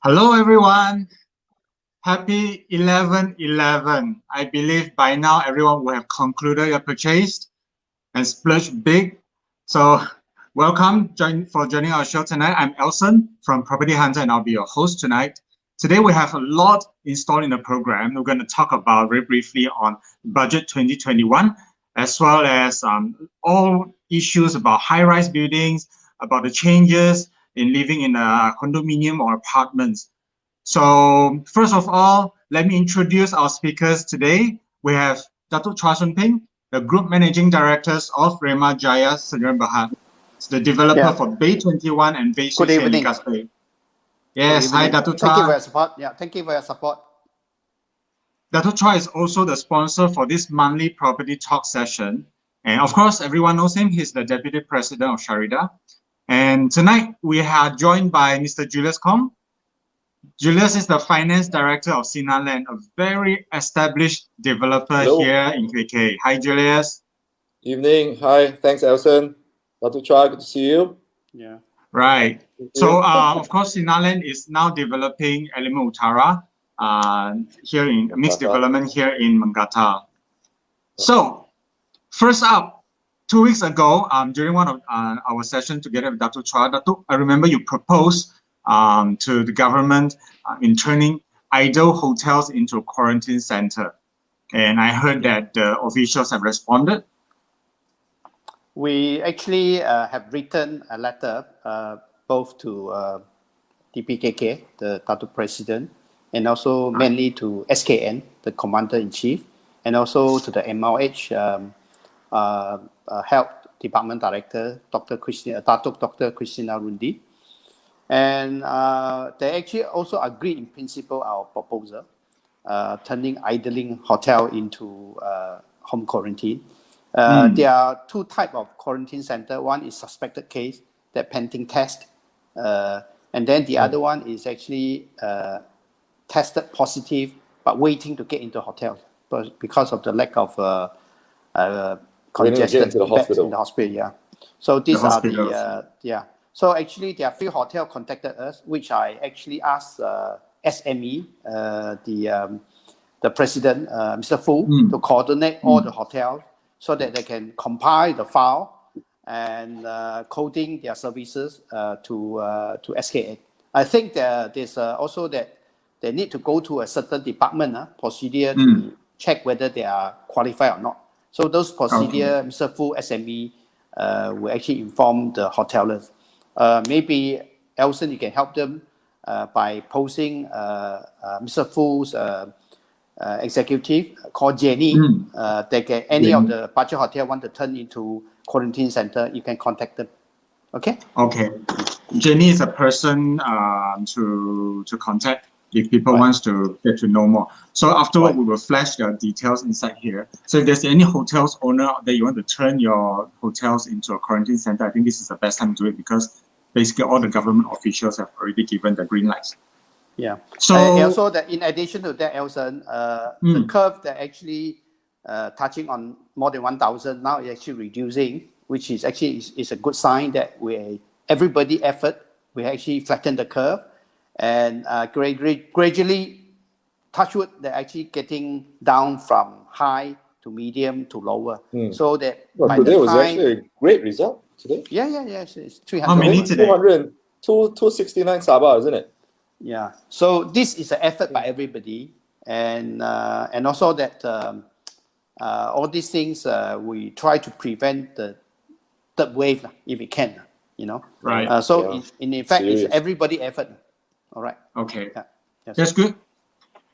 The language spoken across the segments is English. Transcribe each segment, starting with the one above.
Hello, everyone. Happy 11/11. I believe by now everyone will have concluded your purchase and splurged big. So welcome for joining our show tonight. I'm Elson from Property Hunter and I'll be your host tonight. Today we have a lot installed in the program. We're going to talk about very briefly on Budget 2021, as well as all issues about high-rise buildings, about the changes in living in a condominium or apartments. So first of all, let me introduce our speakers today. We have Datuk Chua Soon Ping, the Group Managing Directors of Rema Jaya Sdn Bhd, the developer for Bay 21 and Bay 6 in Likas Bay. Yes, hi Datuk Chua. Thank you for your support. Yeah, thank you for your support. Datuk Chua is also the sponsor for this monthly property talk session. And of course, everyone knows him. He's the Deputy President of Sharida. And tonight we are joined by Mr. Julius Kong. Julius is the Finance Director of Sinaland, a very established developer here in KK. Hi, Julius. Evening. Hi. Thanks, Elson. Datuk Chua, good to see you. Yeah. Right. So, of course, Sinaland is now developing Element Utara. here in mixed Mangata. development here in Mangata. So first up, 2 weeks ago, during one of our session together with Dr. Chua, I remember you proposed to the government in turning idle hotels into a quarantine center. And I heard that the officials have responded. We actually have written a letter both to DPKK, the Datuk President, and also mainly to SKN, the Commander-in-Chief, and also to the MLH Health Department Director, Datuk Dr. Christina Rundi. And they actually also agreed in principle our proposal, turning idling hotel into home quarantine. There are two types of quarantine center. One is suspected case, that pending test. And then the other one is actually tested positive, but waiting to get into hotels because of the lack of congested into the beds hospital. in the hospital. Yeah. So these The are hospitals. yeah. So actually, there are 3 hotels contacted us, which I actually asked SME, the president, Mr. Fu, to coordinate all the hotels so that they can compile the file and coding their services to SKA. I think there's also that they need to go to a certain department procedure to check whether they are qualified or not. So those procedure, Mr. Fu, SME, will actually inform the hotelers. Maybe Elson, you can help them by posting Mr. Fu's executive called Jenny. They can, any of the budget hotel want to turn into quarantine center, you can contact them. Okay. Okay. Jenny is a person to contact if people wants to get to know more. So afterward, we will flash the details inside here. So if there's any hotels owner that you want to turn your hotels into a quarantine center, I think this is the best time to do it because basically all the government officials have already given the green lights. Yeah. So also that in addition to that, Elson, the curve that actually touching on more than 1,000 now is actually reducing, which is actually is a good sign that everybody effort, we actually flatten the curve and gradually touch wood, they're actually getting down from high to medium to lower. So that by today the was time, actually a great result today. Yeah, it's 300. How many today? 269 Sabah, isn't it? Yeah. So this is an effort by everybody, and also that all these things we try to prevent the third wave if we can, Right. So in fact, Serious. it's everybody effort. All right. Okay. Yeah. Yes. That's good.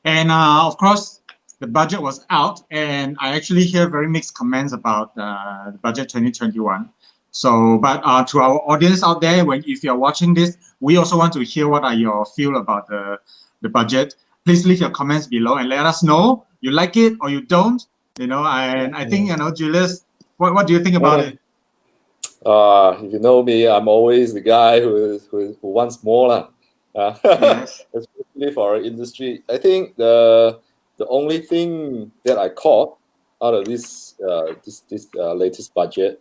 And of course, the budget was out, and I actually hear very mixed comments about the budget 2021. So, but to our audience out there, if you're watching this, we also want to hear what are your feel about the budget. Please leave your comments below and let us know you like it or you don't. And I think Julius, what do you think about it? If you know me, I'm always the guy who wants more. Yes. Especially for our industry. I think the only thing that I caught out of this latest budget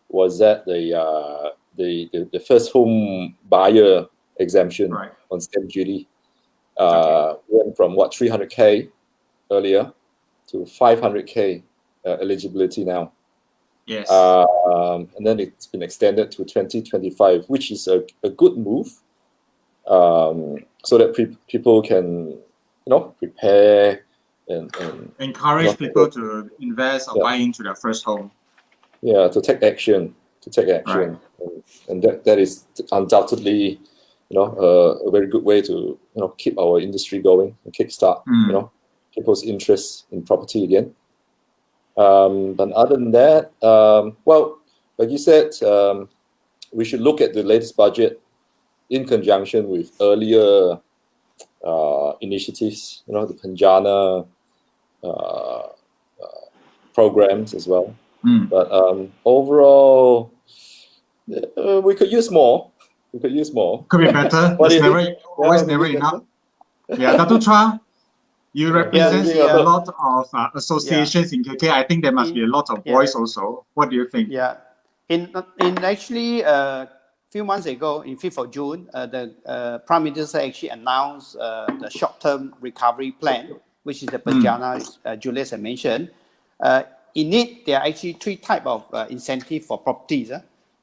was that the first home buyer exemption on stamp duty went from 300K earlier to 500K eligibility now. Yes. And then it's been extended to 2025, which is a good move, so that people can prepare and encourage people to invest or buy into their first home. Yeah, to take action, Right. and that is undoubtedly, a very good way to keep our industry going and kickstart, people's interest in property again. But other than that, well, like you said, we should look at the latest budget in conjunction with earlier initiatives, the Penjana programs as well. But overall, we could use more. Could be better. Always never enough. Yeah, Dr. Chua, you represent a lot of associations in KK. I think there must be a lot of voice also. What do you think? Yeah, in actually few months ago, in 5th of June, the Prime Minister actually announced the short-term recovery plan, which is the Penjana Julius had mentioned. In it, there are actually three types of incentive for properties.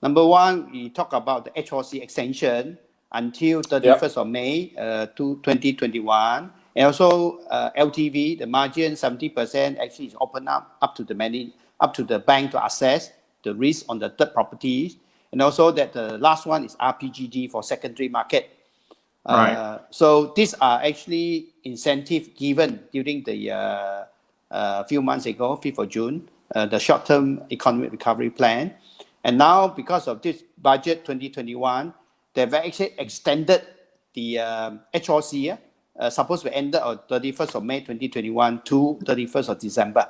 Number one, we talk about the HOC extension until 31st of May 2021. And also LTV, the margin 70% actually is open up to the bank to assess the risk on the third properties. And also that the last one is RPGG for secondary market. Right. So these are actually incentive given during the few months ago, 5th of June, the short-term economic recovery plan. And now, because of this budget 2021, they've actually extended the HOC, supposed to end on 31st of May 2021 to 31st of December,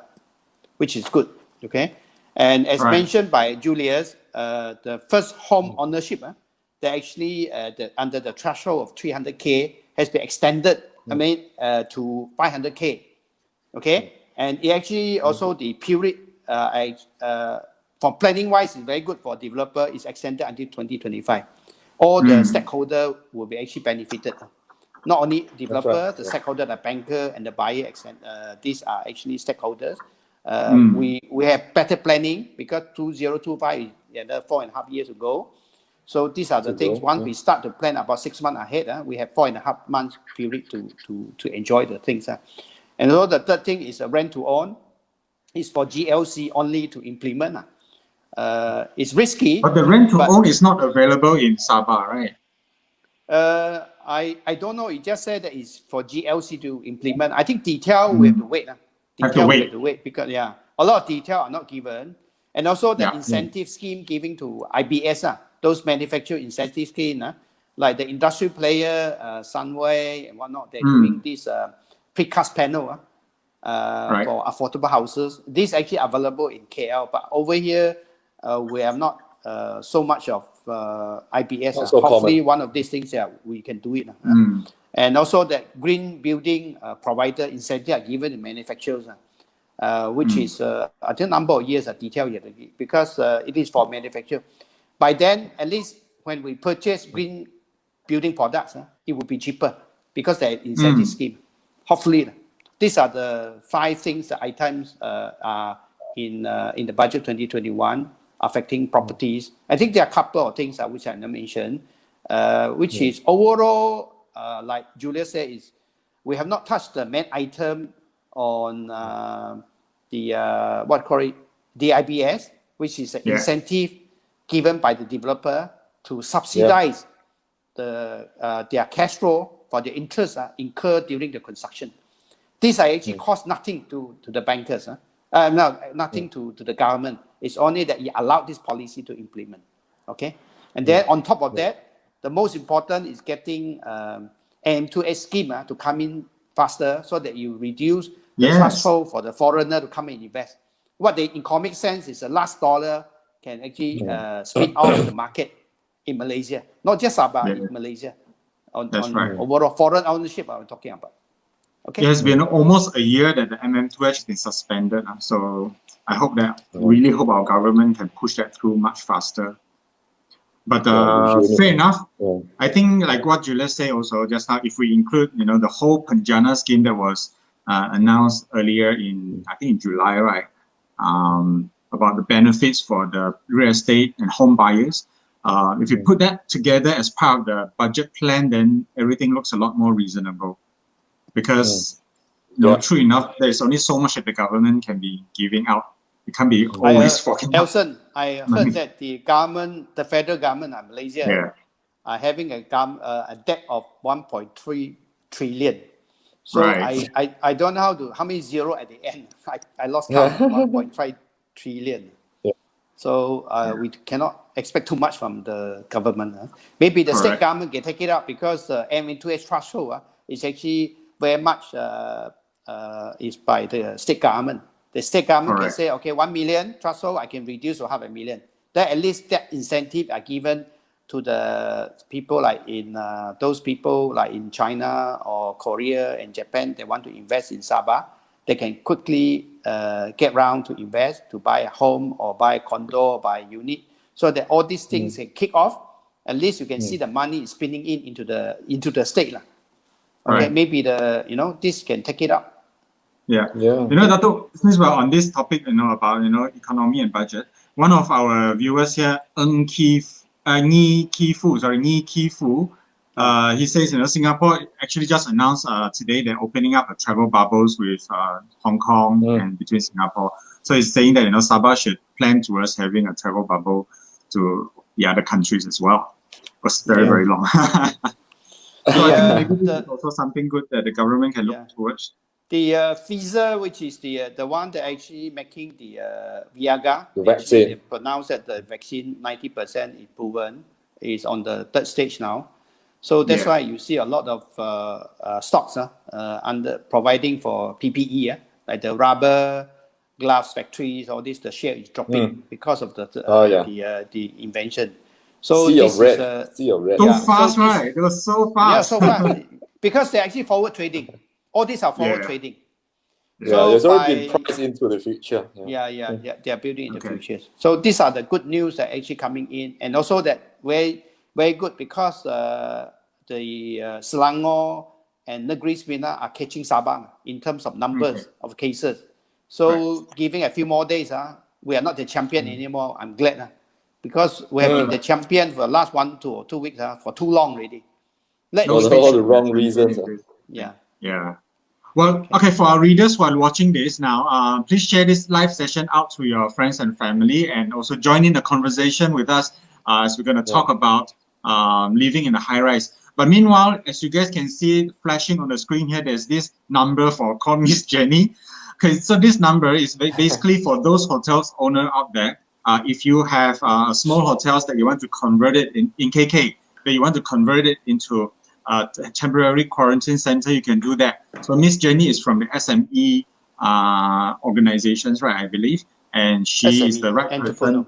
which is good, okay? And as mentioned by Julius, the first home ownership, they actually, under the threshold of 300K, has been extended, to 500K, okay? And it actually also the period, for planning wise, is very good for developer, is extended until 2025. All the stakeholder will be actually benefited. Not only developer, the stakeholder, the banker, and the buyer, these are actually stakeholders. We have better planning because 2025 is 4.5 years ago. So these are the things. Once we start to plan about 6 months ahead, we have 4.5 months period to enjoy the things. And also the third thing is rent to own. It's for GLC only to implement. It's risky. But the rent to own is not available in Sabah, right? I don't know. It just said that it's for GLC to implement. I think detail we have to wait. We have to wait because a lot of detail are not given, and also the incentive scheme giving to IBS, those manufacturer incentive scheme, like the industry player, Sunway and whatnot. They're doing this precast panel for affordable houses. This is actually available in KL, but over here we have not so much of IBS. So hopefully common. one of these things we can do it. And also that green building provider incentive are given to manufacturers, which is I think number of years detail yet because it is for manufacturer. By then, at least when we purchase green building products, it will be cheaper because there is incentive scheme. Hopefully, these are the 5 things, the items are in the budget 2021 affecting properties. I think there are a couple of things which I mentioned, which is overall, like Julia said, is we have not touched the main item on the IBS, which is an incentive given by the developer to subsidize their cash flow for the interest incurred during the construction. These are actually cost nothing to the bankers, nothing to the government. It's only that you allow this policy to implement, okay? And then on top of that, the most important is getting AM2S scheme to come in faster so that you reduce the threshold for the foreigner to come and invest. What they, in comic sense, is the last dollar can actually spin off the market in Malaysia, not just Sabah, in Malaysia. On overall foreign ownership, I'm talking about. Okay. It has been almost a year that the MM2 has been suspended. So I hope that, really hope our government can push that through much faster. But fair enough. I think like what Julius said also just now, if we include, the whole Penjana scheme that was announced earlier I think in July, right? About the benefits for the real estate and home buyers. If you put that together as part of the budget plan, then everything looks a lot more reasonable. Because, true enough, there's only so much that the government can be giving out. It can't be always forking out. Elson, I heard that the federal government of Malaysia are having a debt of 1.3 trillion. So I don't know how many zero at the end. I lost count. 1.5 trillion. So we cannot expect too much from the government. Maybe the state government can take it up because M2H threshold is actually very much is by the state government. The state government can say, okay, 1 million threshold, I can reduce to 500,000. That at least that incentive are given to the people like in those people like in China or Korea and Japan. They want to invest in Sabah. They can quickly get around to invest, to buy a home or buy a condo or buy a unit, so that all these things can kick off at least you can see the money is spinning into the state. Okay, Right. maybe this can take it up. Yeah. Yeah. Dato, since we're on this topic, about, economy and budget, one of our viewers here, Ng Ki Fu, he says, Singapore actually just announced today they're opening up a travel bubbles with Hong Kong and between Singapore. So he's saying that, Sabah should plan towards having a travel bubble to the other countries as well. It was very, very long. So I think maybe this is also something good that the government can look towards. The Pfizer, which is the one that actually making the Viagra, The vaccine. they pronounced that the vaccine 90% is proven, is on the third stage now. So that's why you see a lot of stocks under providing for PPE, like the rubber, glass factories, all this. The share is dropping because of the invention. So Sea this of red. is Sea of red. So fast, right? It was so fast. Yeah, so fast because they're actually forward trading. All these are forward trading. Yeah, so there's already been priced into the future. Yeah, they are building in the future. So these are the good news that actually coming in, and also that very, very good because the Selangor and Negeri Sembilan are catching Sabah in terms of numbers of cases. So giving a few more days, we are not the champion anymore. I'm glad because we have been the champion for the last 1 to 2 weeks for too long already. All the wrong reasons. Yeah. Well, okay, for our readers who are watching this now, please share this live session out to your friends and family and also join in the conversation with us as we're going to talk about living in a high rise. But meanwhile, as you guys can see flashing on the screen here, there's this number for Call Miss Jenny. Okay, so this number is basically for those hotels owner out there. If you have small hotels that you want to convert it in KK, that you want to convert it into temporary quarantine center, you can do that. So Miss Jenny is from the SME organizations, right? I believe, and she SME, is the right person.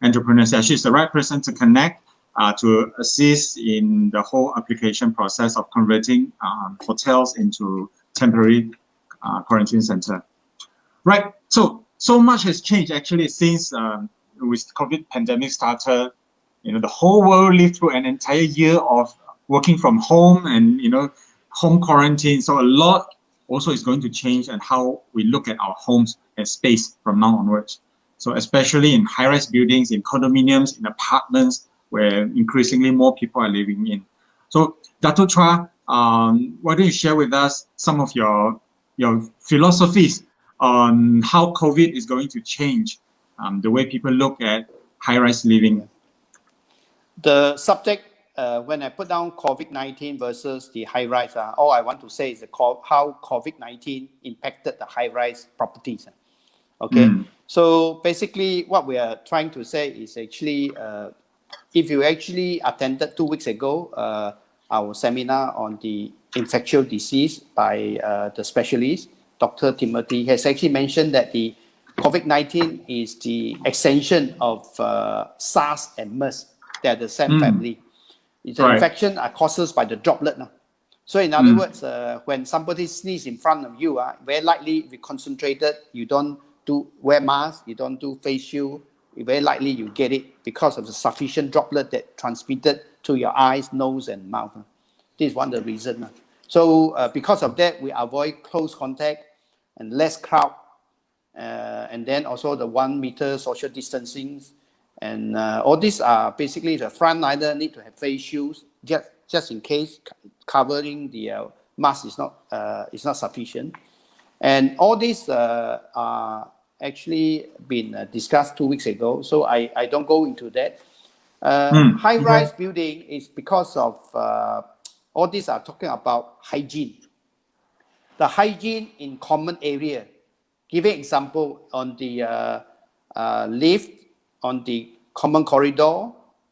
Entrepreneurs, yeah, she's the right person to connect to assist in the whole application process of converting hotels into temporary quarantine center. Right. So much has changed actually since with COVID pandemic started. The whole world lived through an entire year of working from home and home quarantine. So a lot also is going to change and how we look at our homes and space from now onwards. So especially in high-rise buildings, in condominiums, in apartments, where increasingly more people are living in. So Dato Chua, why don't you share with us some of your philosophies on how COVID is going to change the way people look at high-rise living? The subject, when I put down COVID-19 versus the high-rise, all I want to say is how COVID-19 impacted the high-rise properties. Okay, so basically what we are trying to say is actually, if you actually attended 2 weeks ago, our seminar on the infectious disease by the specialist, Dr. Timothy, has actually mentioned that the COVID-19 is the extension of SARS and MERS. They're the same family. It's an infection caused by the droplet. So in other words, when somebody sneezes in front of you, very likely if you concentrated, you don't wear mask, you don't do face shield, very likely you get it because of the sufficient droplet that transmitted to your eyes, nose, and mouth. This is one of the reasons. So because of that, we avoid close contact and less crowd, and then also the 1 meter social distancing. And all these are basically the frontliner need to have face shields just in case covering the mask is not sufficient. And all these are actually been discussed 2 weeks ago, so I don't go into that. High-rise building is because of all these are talking about hygiene. The hygiene in common area. Giving example on the lift, on the common corridor,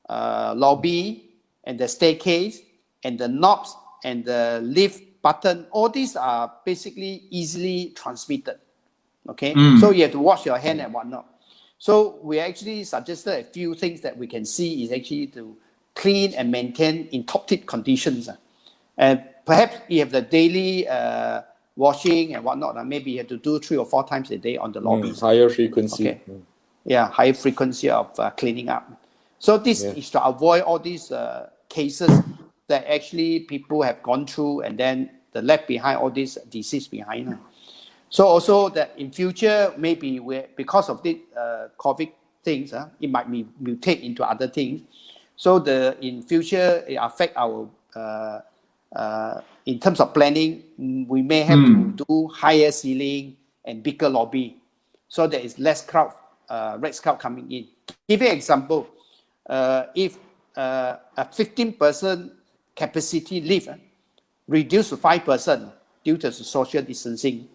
lobby, and the staircase, and the knobs, and the lift button, all these are basically easily transmitted. Okay, so you have to wash your hand and whatnot. So we actually suggested a few things that we can see is actually to clean and maintain in top-tip conditions. And perhaps you have the daily washing and whatnot. Maybe you have to do 3 or 4 times a day on the lobbies. Higher frequency. Okay. Yeah, high frequency of cleaning up. So this is to avoid all these cases that actually people have gone through and then the left behind all this disease behind. So also that in future, maybe because of the COVID things, it might mutate into other things. So in future, it affect our, in terms of planning, we may have to do higher ceiling and bigger lobby. So there is less crowd, red crowd coming in. Give you an example. If a 15% capacity lift reduced to 5% due to social distancing,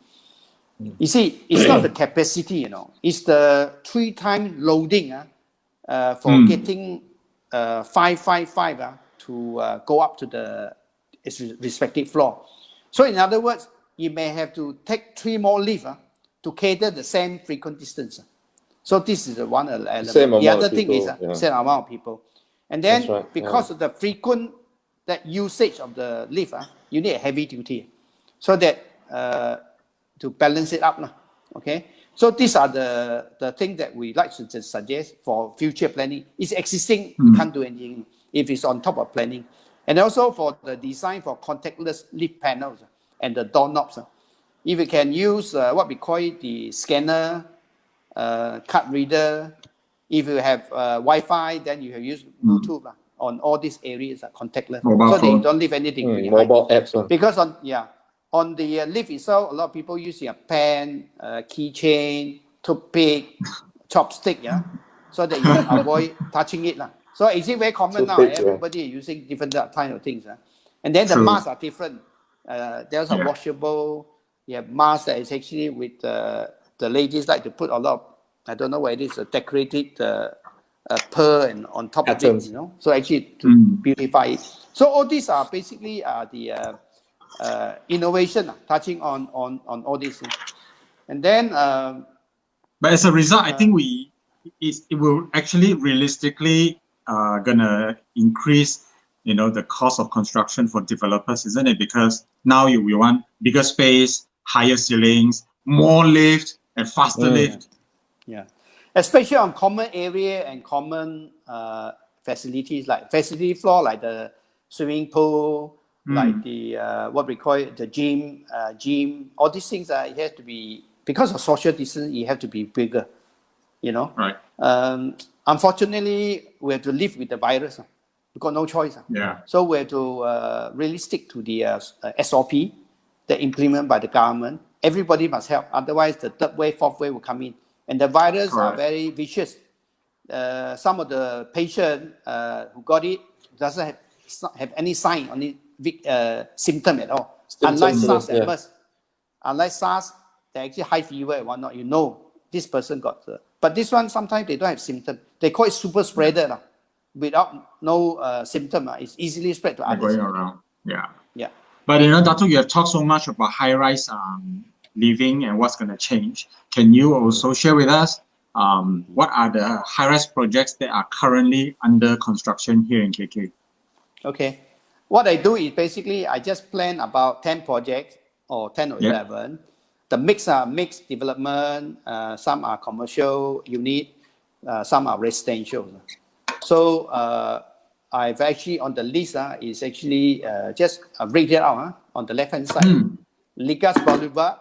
you see, it's not the capacity, it's the 3 times loading for getting 555 to go up to the respective floor. So in other words, you may have to take 3 more lifts to cater the same frequent distance. So this is one element. The other thing is same amount of people. And then because of the frequent usage of the lift, you need a heavy duty. So that to balance it up. Okay. So these are the things that we like to suggest for future planning. It's existing, we can't do anything if it's on top of planning. And also for the design for contactless lift panels and the doorknobs. If you can use what we call it, the scanner, card reader. If you have Wi-Fi, then you have use Bluetooth on all these areas, contactless, so they don't leave anything behind. Mobile apps. Because on the lift itself, a lot of people use a pen, keychain, toothpick, chopstick, so that you can avoid touching it. So is it very common now? Everybody is using different kind of things. And then the masks are different. There's a washable. You have masks that is actually with the ladies like to put a lot of, I don't know what it is, a decorated pearl and on top of it, so actually to beautify it. So all these are basically the innovation touching on all these things. And then but as a result, I think it will actually realistically gonna increase the cost of construction for developers, isn't it? Because now we want bigger space, higher ceilings, more lift and faster lift. Yeah, especially on common area and common facilities, like facility floor, like the swimming pool, like the what we call it, the gym, all these things. It has to be, because of social distance, it have to be bigger. Right. Unfortunately, we have to live with the virus. We've got no choice. Yeah. So we have to really stick to the SOP that implemented by the government. Everybody must help, otherwise the 3rd wave, 4th wave will come in. And the virus are very vicious. Some of the patients who got it doesn't have any sign, any symptom at all. Unlike SARS and MERS. Unlike SARS, they actually high fever and whatnot. This person got but this one, sometimes they don't have symptoms. They call it super spreader. Without no symptom, it's easily spread to others. Going around. Yeah. Yeah. But Dato', you have talked so much about high-rise living and what's going to change. Can you also share with us what are the high-rise projects that are currently under construction here in KK? Okay. What I do is basically I just plan about 10 projects or 10 or 11. The mixed development. Some are commercial unit. Some are residential. So I've actually on the list is actually just read it out on the left-hand side. Ligas Boulevard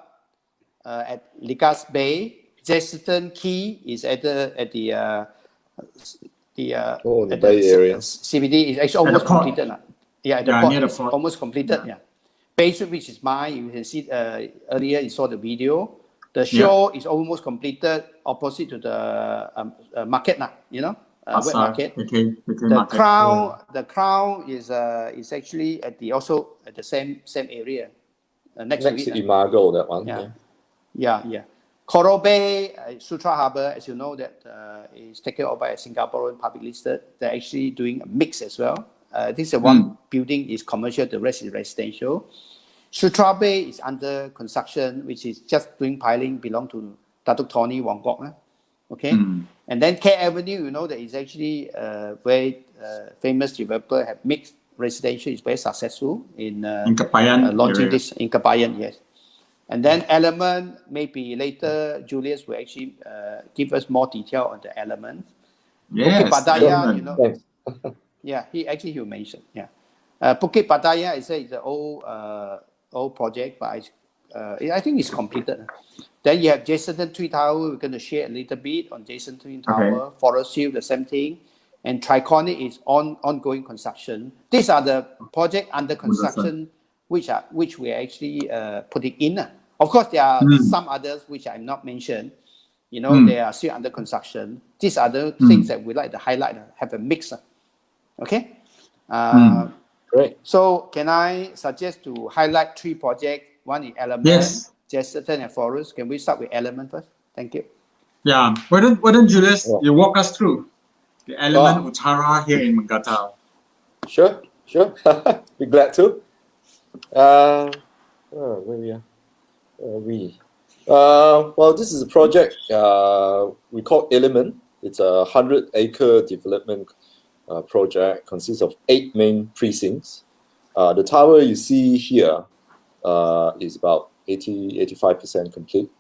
at Ligas Bay. Jessiton Key is at the Bay area. CBD is actually almost completed. At the port, almost completed. Bay Street, which is mine, you can see earlier you saw the video. The show is almost completed, opposite to the market now, wet market. The crown is actually also at the same area. Next to Imago, that one. Yeah. Coral Bay, Sutra Harbour, as you know, that is taken over by a Singaporean public listed. They're actually doing a mix as well. This is one building is commercial, the rest is residential. Sutra Bay is under construction, which is just doing piling, belong to Datuk Tony Wong Kok. Okay. And then K Avenue, that is actually a very famous developer, have mixed residential, is very successful in launching this in Kabayan, yes. And then Element, maybe later Julius will actually give us more detail on the Element. Yes, Pattaya, Element. you know. Thanks. Yeah, he mentioned. Yeah, Bukit Pattaya, I say it's an old project, but I think it's completed. Then you have Jason Twin Tower. We're going to share a little bit on Jason Twin Tower. Okay. Forest Hill, the same thing. And Triconic is ongoing construction. These are the projects under construction which we are actually putting in. Of course, there are some others which I'm not mentioned. You know, they are still under construction. These are the things that we like to highlight, have a mix. Okay. Great. So can I suggest to highlight 3 projects? One is Element, Yes. Chesterton, and Forest. Can we start with Element first? Thank you. Yeah. Why don't Julius, Yeah. you walk us through the Element Utara here in Manggata? Sure. Be glad to. Where we are? Well, this is a project we call Element. It's a 100-acre development project. Consists of 8 main precincts. The tower you see here is about 85% complete.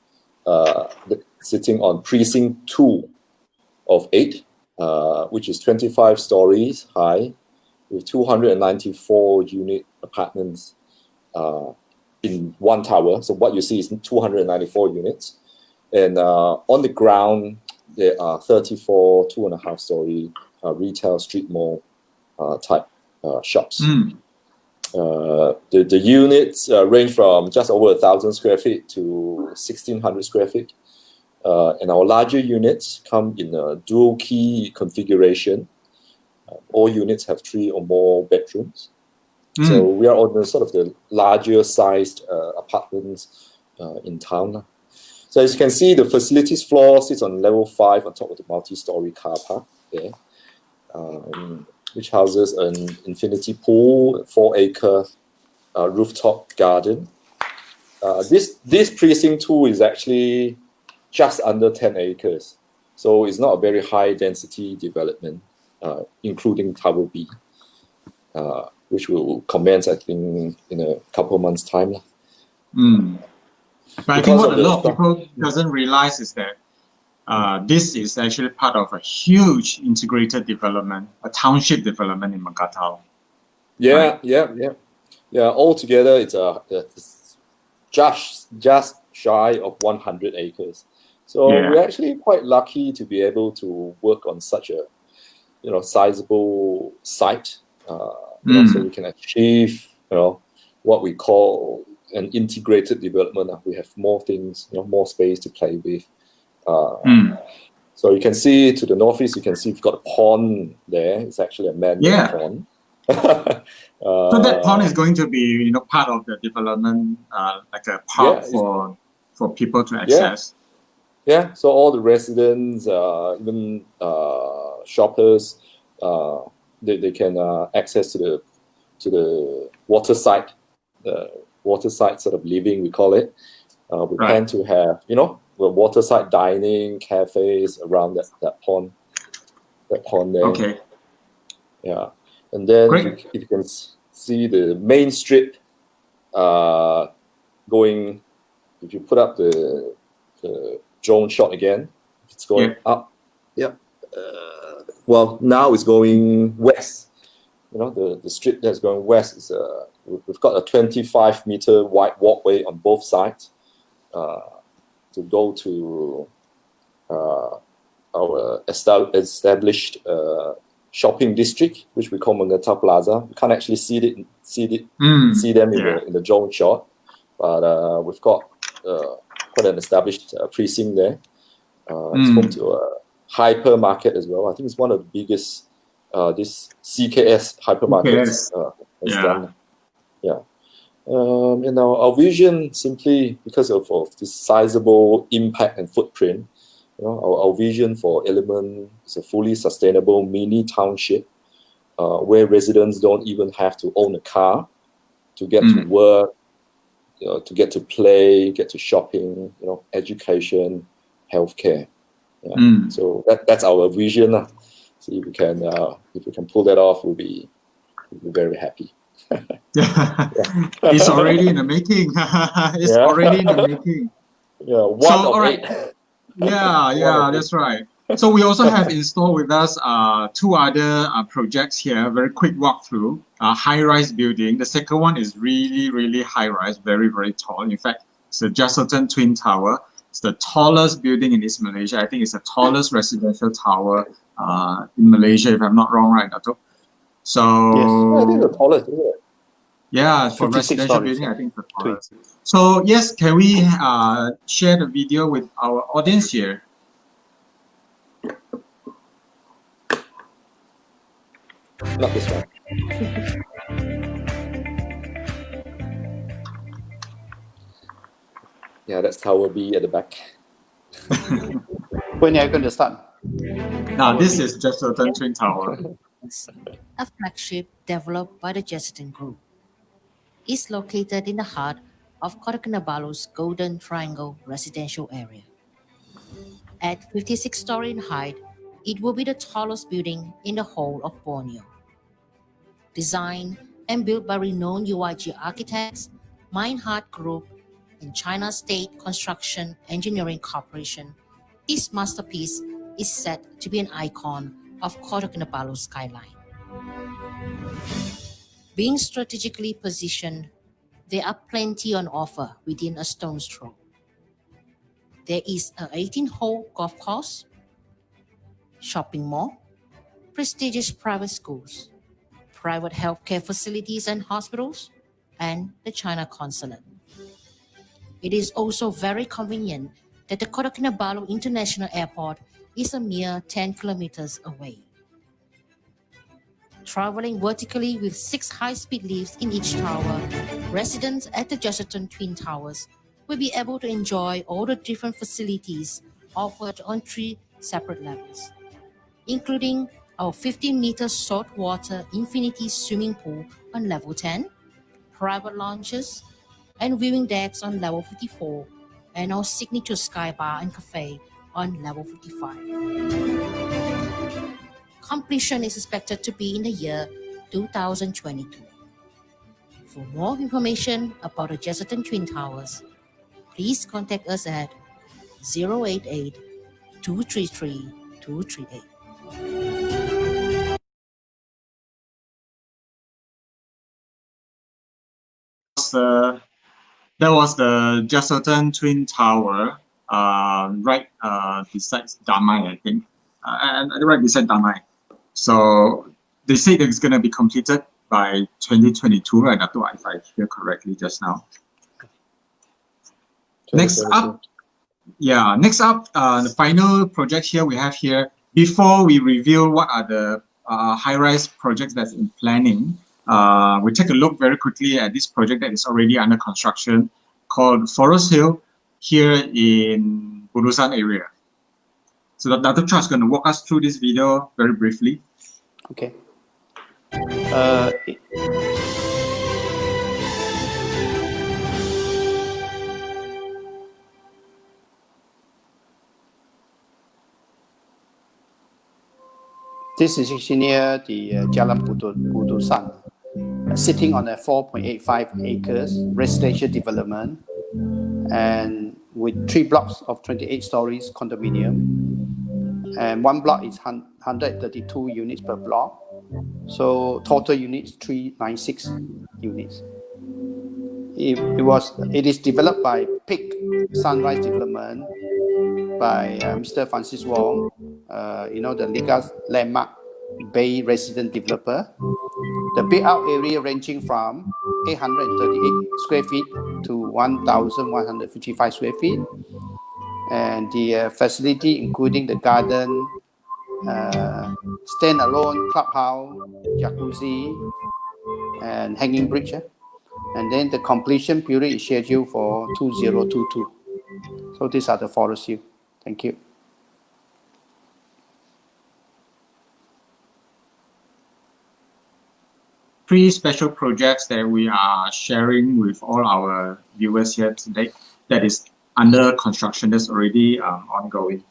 Sitting on precinct 2 of 8, which is 25 stories high, with 294 unit apartments in one tower. So what you see is 294 units. And on the ground, there are 34 2.5-story retail street mall type shops. The units range from just over 1,000 square feet to 1,600 square feet. And our larger units come in a dual key configuration. All units have 3 or more bedrooms. So we are on the sort of the larger sized apartments in town. So as you can see, the facilities floor sits on level 5 on top of the multi-story car park there, which houses an infinity pool, 4-acre rooftop garden. This precinct 2 is actually just under 10 acres. So it's not a very high density development, including Tower B, which will commence, I think, in a couple of months' time. But I think what a lot of people doesn't realize is that this is actually part of a huge integrated development, a township development in Manggata. Yeah. Altogether, it's just shy of 100 acres. So we're actually quite lucky to be able to work on such a, sizable site. So we can achieve, what we call an integrated development. We have more things, more space to play with. So you can see to the northeast, you can see we've got a pond there. It's actually a man-made pond. So that pond is going to be, part of the development, like a park for people to access. Yeah. So all the residents, even shoppers, they can access to the waterside, sort of living, we call it. We plan to have, the waterside dining, cafes around that pond there. Okay. Yeah. And then if you can see the main strip going, if you put up the drone shot again, it's going up. Yeah. Well, now it's going west. The strip that's going west is we've got a 25-meter wide walkway on both sides to go to our established shopping district, which we call Manggata Plaza. We can't actually see them in the drone shot, but we've got quite an established precinct there. It's home to a hypermarket as well. I think it's one of the biggest this CKS hypermarkets has done. Yeah. Our vision, simply because of this sizable impact and footprint, our vision for Element is a fully sustainable mini township where residents don't even have to own a car to get to work, to get to play, get to shopping, education, healthcare. Yeah. So that's our vision. So if we can pull that off, we'll be very happy. It's already in the making. Already in the making. Yeah. That's right. So we also have in store with us two other projects here. Very quick walkthrough. High-rise building. The second one is really high-rise, very tall. In fact, it's the Jesselton Twin Tower. It's the tallest building in East Malaysia. I think it's the tallest residential tower in Malaysia, if I'm not wrong, right, Dato? So I think the tallest, isn't it? yeah, for 56 residential stories, building, I think the Twin. tallest. So yes, can we share the video with our audience here? Not this one. Yeah, that's Tower B at the back. When are you going to start? Now, this is Jesselton Twin Tower. A flagship developed by the Jesselton Group. It's located in the heart of Kota Kinabalu's Golden Triangle residential area. At 56 stories in height, it will be the tallest building in the whole of Borneo. Designed and built by renowned UIG architects, Meinhardt Group, and China State Construction Engineering Corporation, this masterpiece is set to be an icon of Kota Kinabalu skyline. Being strategically positioned, there are plenty on offer within a stone's throw. There is an 18-hole golf course, shopping mall, prestigious private schools, private healthcare facilities and hospitals, and the China consulate. It is also very convenient that the Kota Kinabalu International Airport is a mere 10 kilometers away. Traveling vertically with 6 high-speed lifts in each tower, residents at the Jesselton Twin Towers will be able to enjoy all the different facilities offered on 3 separate levels, including our 15-meter saltwater infinity swimming pool on level 10, private lounges, and viewing decks on level 54, and our signature sky bar and cafe on level 55. Completion is expected to be in the year 2022. For more information about the Jesselton Twin Towers, please contact us at 088-233-238. That was the Jesselton Twin Tower, right beside Damai, I think, and right beside Damai. So they say it's going to be completed by 2022, right? If I hear correctly just now. Next up, the final project here we have here. Before we reveal what are the high-rise projects that's in planning, we take a look very quickly at this project that is already under construction called Forest Hill here in Budusan area. So Dr. Chua is going to walk us through this video very briefly. Okay. This is actually near the Jalan Budusan, sitting on a 4.85 acres residential development, and with 3 blocks of 28 stories condominium, and 1 block is 132 units per block. So total units 396 units. It is developed by Peak Sunrise Development by Mr. Francis Wong, the Ligas landmark Bay resident developer. The built-out area ranging from 838 square feet to 1,155 square feet, and the facility including the garden, standalone clubhouse, jacuzzi, and hanging bridge. And then the completion period is scheduled for 2022. So these are the Forest Hill. Thank you. 3 special projects that we are sharing with all our viewers here today that is under construction, that's already ongoing.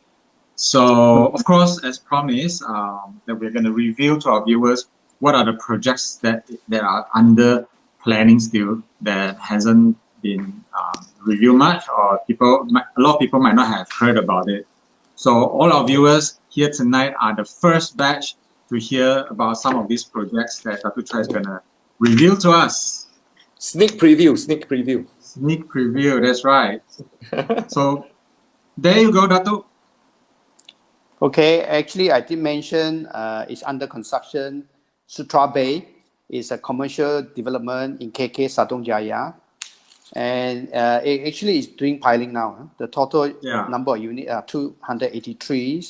So, of course, as promised, that we're going to reveal to our viewers what are the projects that are under planning still that hasn't been reviewed much, or a lot of people might not have heard about it. So all our viewers here tonight are the first batch to hear about some of these projects that Dr. Choi is going to reveal to us. Sneak preview, sneak preview. Sneak preview, that's right. So there you go, Dato. Okay, actually, I did mention it's under construction. Sutra Bay is a commercial development in KK Satong Jaya. And it actually is doing piling now. Huh? The total number of units are 283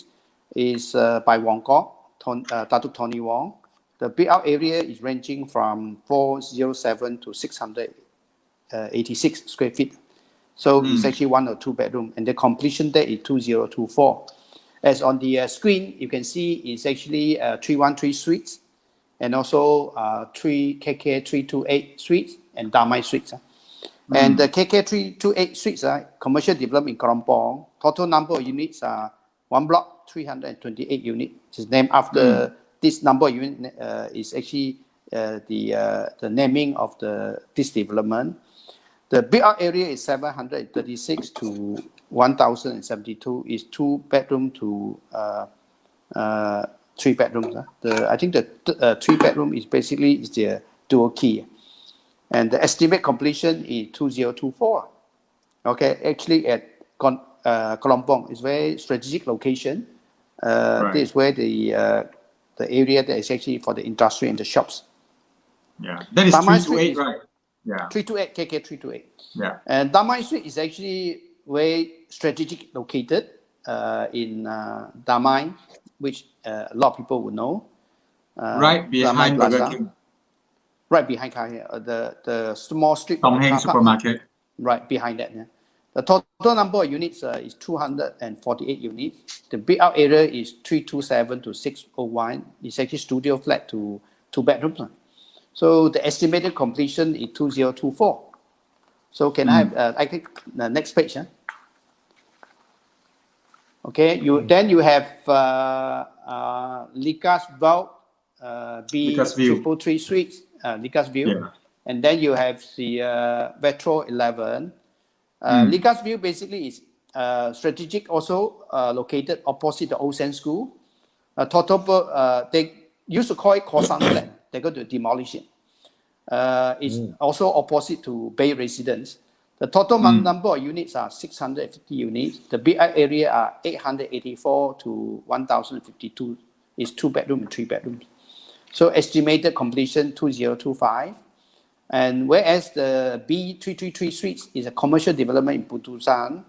is by Wong Kok, Datuk Tony Wong. The build-out area is ranging from 407 to 686 square feet. So it's actually 1 or 2 bedroom, and the completion date is 2024. As on the screen, you can see it's actually 313 suites, and also 3 KK 328 suites and Damai suites. And the KK 328 suites are commercial development in Kampong. Total number of units are one block, 328 units. It's named after this number of units is actually the naming of this development. The build-out area is 736 to 1,072. Is 2 bedroom to 3 bedrooms. I think the 3 bedroom is basically the dual key. And the estimate completion is 2024. Okay, actually at Kolompong is very strategic location. This is where the area that is actually for the industry and the shops. Yeah, that is Damai 328, right? Yeah. 328, KK 328. Yeah. And Damai Street is actually very strategic located in Damai, which a lot of people would know. Right behind Burger King. Right behind the small street. Tom Heng Supermarket. Right behind that. Yeah. The total number of units is 248 units. The build-out area is 327 to 601. It's actually studio flat to 2 bedrooms. So the estimated completion is 2024. So can I have, I think the next page. Huh? Okay, then you have Likas Vault B333 Suites, Likas View. Yeah. And then you have the Vetro 11. Likas View basically is strategic, also located opposite the Ocean School. They used to call it Kosan Flat. They're going to demolish it. It's also opposite to Bay Residence. The total number of units are 650 units. The build-out area are 884 to 1,052. It's 2 bedroom and 3 bedrooms. So estimated completion 2025. And whereas the B333 Suites is a commercial development in Putusan,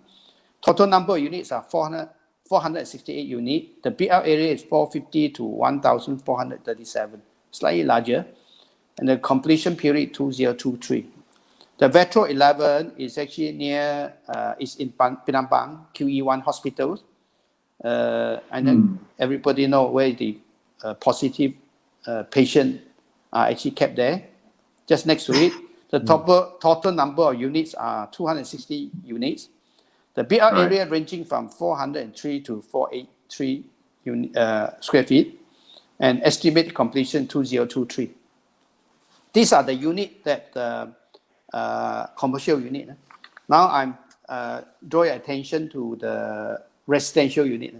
total number of units are 468 units. The build-out area is 450 to 1,437, slightly larger. And the completion period 2023. The Vetro 11 is actually near, is in Penambang, QE1 hospitals. And then everybody know where the positive patient are actually kept there. Just next to it, the total number of units are 260 units. The build-out area ranging from 403 to 483 square feet, and estimated completion 2023. These are the unit that commercial unit. Now I'm draw your attention to the residential unit.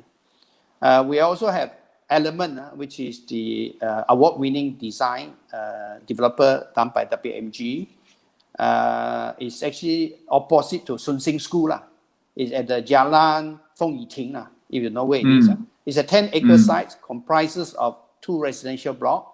We also have Element, which is the award-winning design developer done by WMG. It's actually opposite to Sun Sing School. It's at the Jalan Fong Yi Ting, if you know where it is. It's a 10-acre site, comprises of 2 residential blocks.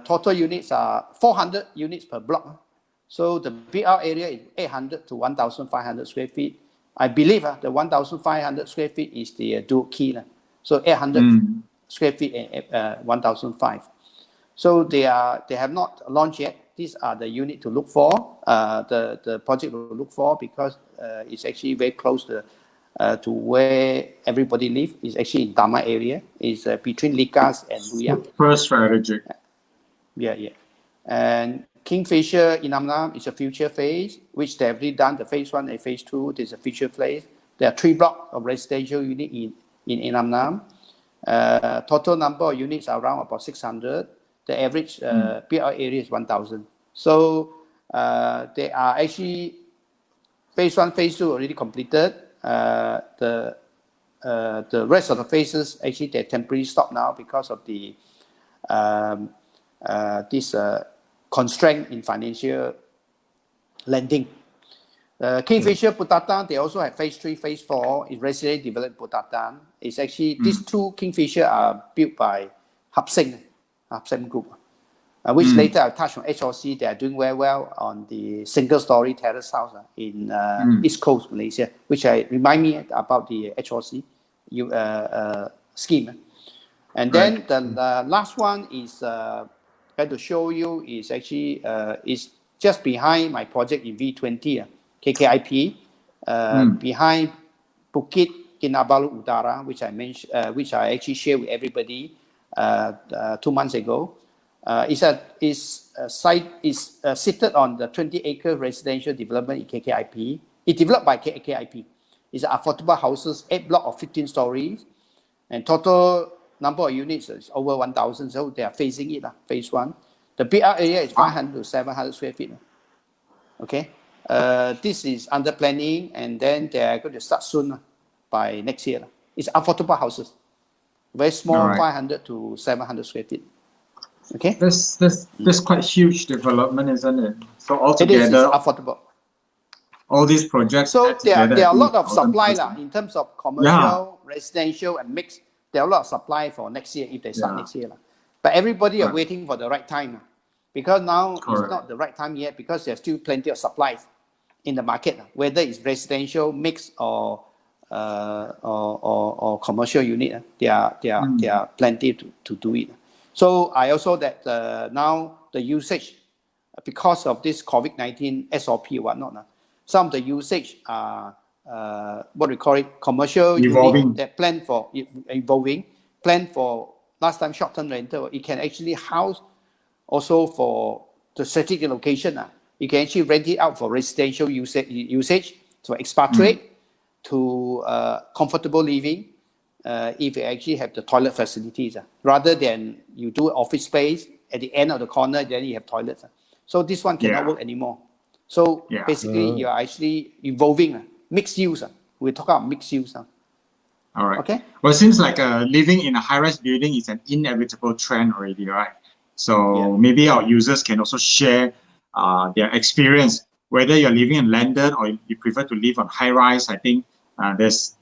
Total units are 400 units per block. So the build-out area is 800 to 1,500 square feet. I believe the 1,500 square feet is the dual key. So 800 square feet and 1,005. So they have not launched yet. These are the unit to look for. The project to look for, because it's actually very close to where everybody lives. It's actually in Dama area. It's between Likas and Luya. Super strategic. Yeah. And Kingfisher in Amnam is a future phase, which they have already done the phase 1 and phase 2. There's a future phase. There are 3 blocks of residential unit in Amnam. Total number of units are around about 600. The average build-out area is 1,000. So they are actually phase 1, phase 2 already completed. The the rest of the phases, actually, they're temporarily stopped now because of the this constraint in financial lending. Kingfisher Putatan, they also have phase 3, phase 4 in resident development Putatan. It's actually these two Kingfisher are built by Hapseng Group, which later I'll touch on HOC. They are doing very well on the single-story terrace house in East Coast Malaysia, which remind me about the HOC scheme. And then the last one is going to show you is actually is just behind my project in V20, KKIP, behind Bukit Kinabalu Utara, which I mentioned, which I actually shared with everybody 2 months ago. Is seated on the 20-acre residential development in KKIP. It's developed by KKIP. It's affordable houses, 8 blocks of 15 stories, and total number of units is over 1,000. So they are phasing it, phase 1. The BR area is 500 to 700 square feet. Okay, this is under planning, and then they are going to start soon by next year. It's affordable houses, very small, 500 to 700 square feet. Okay, that's quite huge development, isn't it? So altogether, it is affordable. All these projects. So there are a lot of supply in terms of commercial, residential, and mixed. There are a lot of supply for next year if they start next year. But everybody are waiting for the right time, because now it's not the right time yet, because there's still plenty of supplies in the market, whether it's residential, mixed, or commercial unit. There are plenty to do it. So I also that now the usage, because of this COVID-19 SOP or whatnot, some of the usage are what we call it, commercial unit that plan for evolving, plan for last time short-term rental. It can actually house also for the strategic location. You can actually rent it out for residential usage, for expatriate, to comfortable living, if you actually have the toilet facilities, rather than you do office space at the end of the corner, then you have toilets. So this one cannot work anymore. So basically, you are actually evolving mixed use. We talk about mixed use. All right. Okay. Well, it seems like living in a high-rise building is an inevitable trend already, right? So maybe our users can also share their experience, whether you're living in landed or you prefer to live on high-rise. I think there's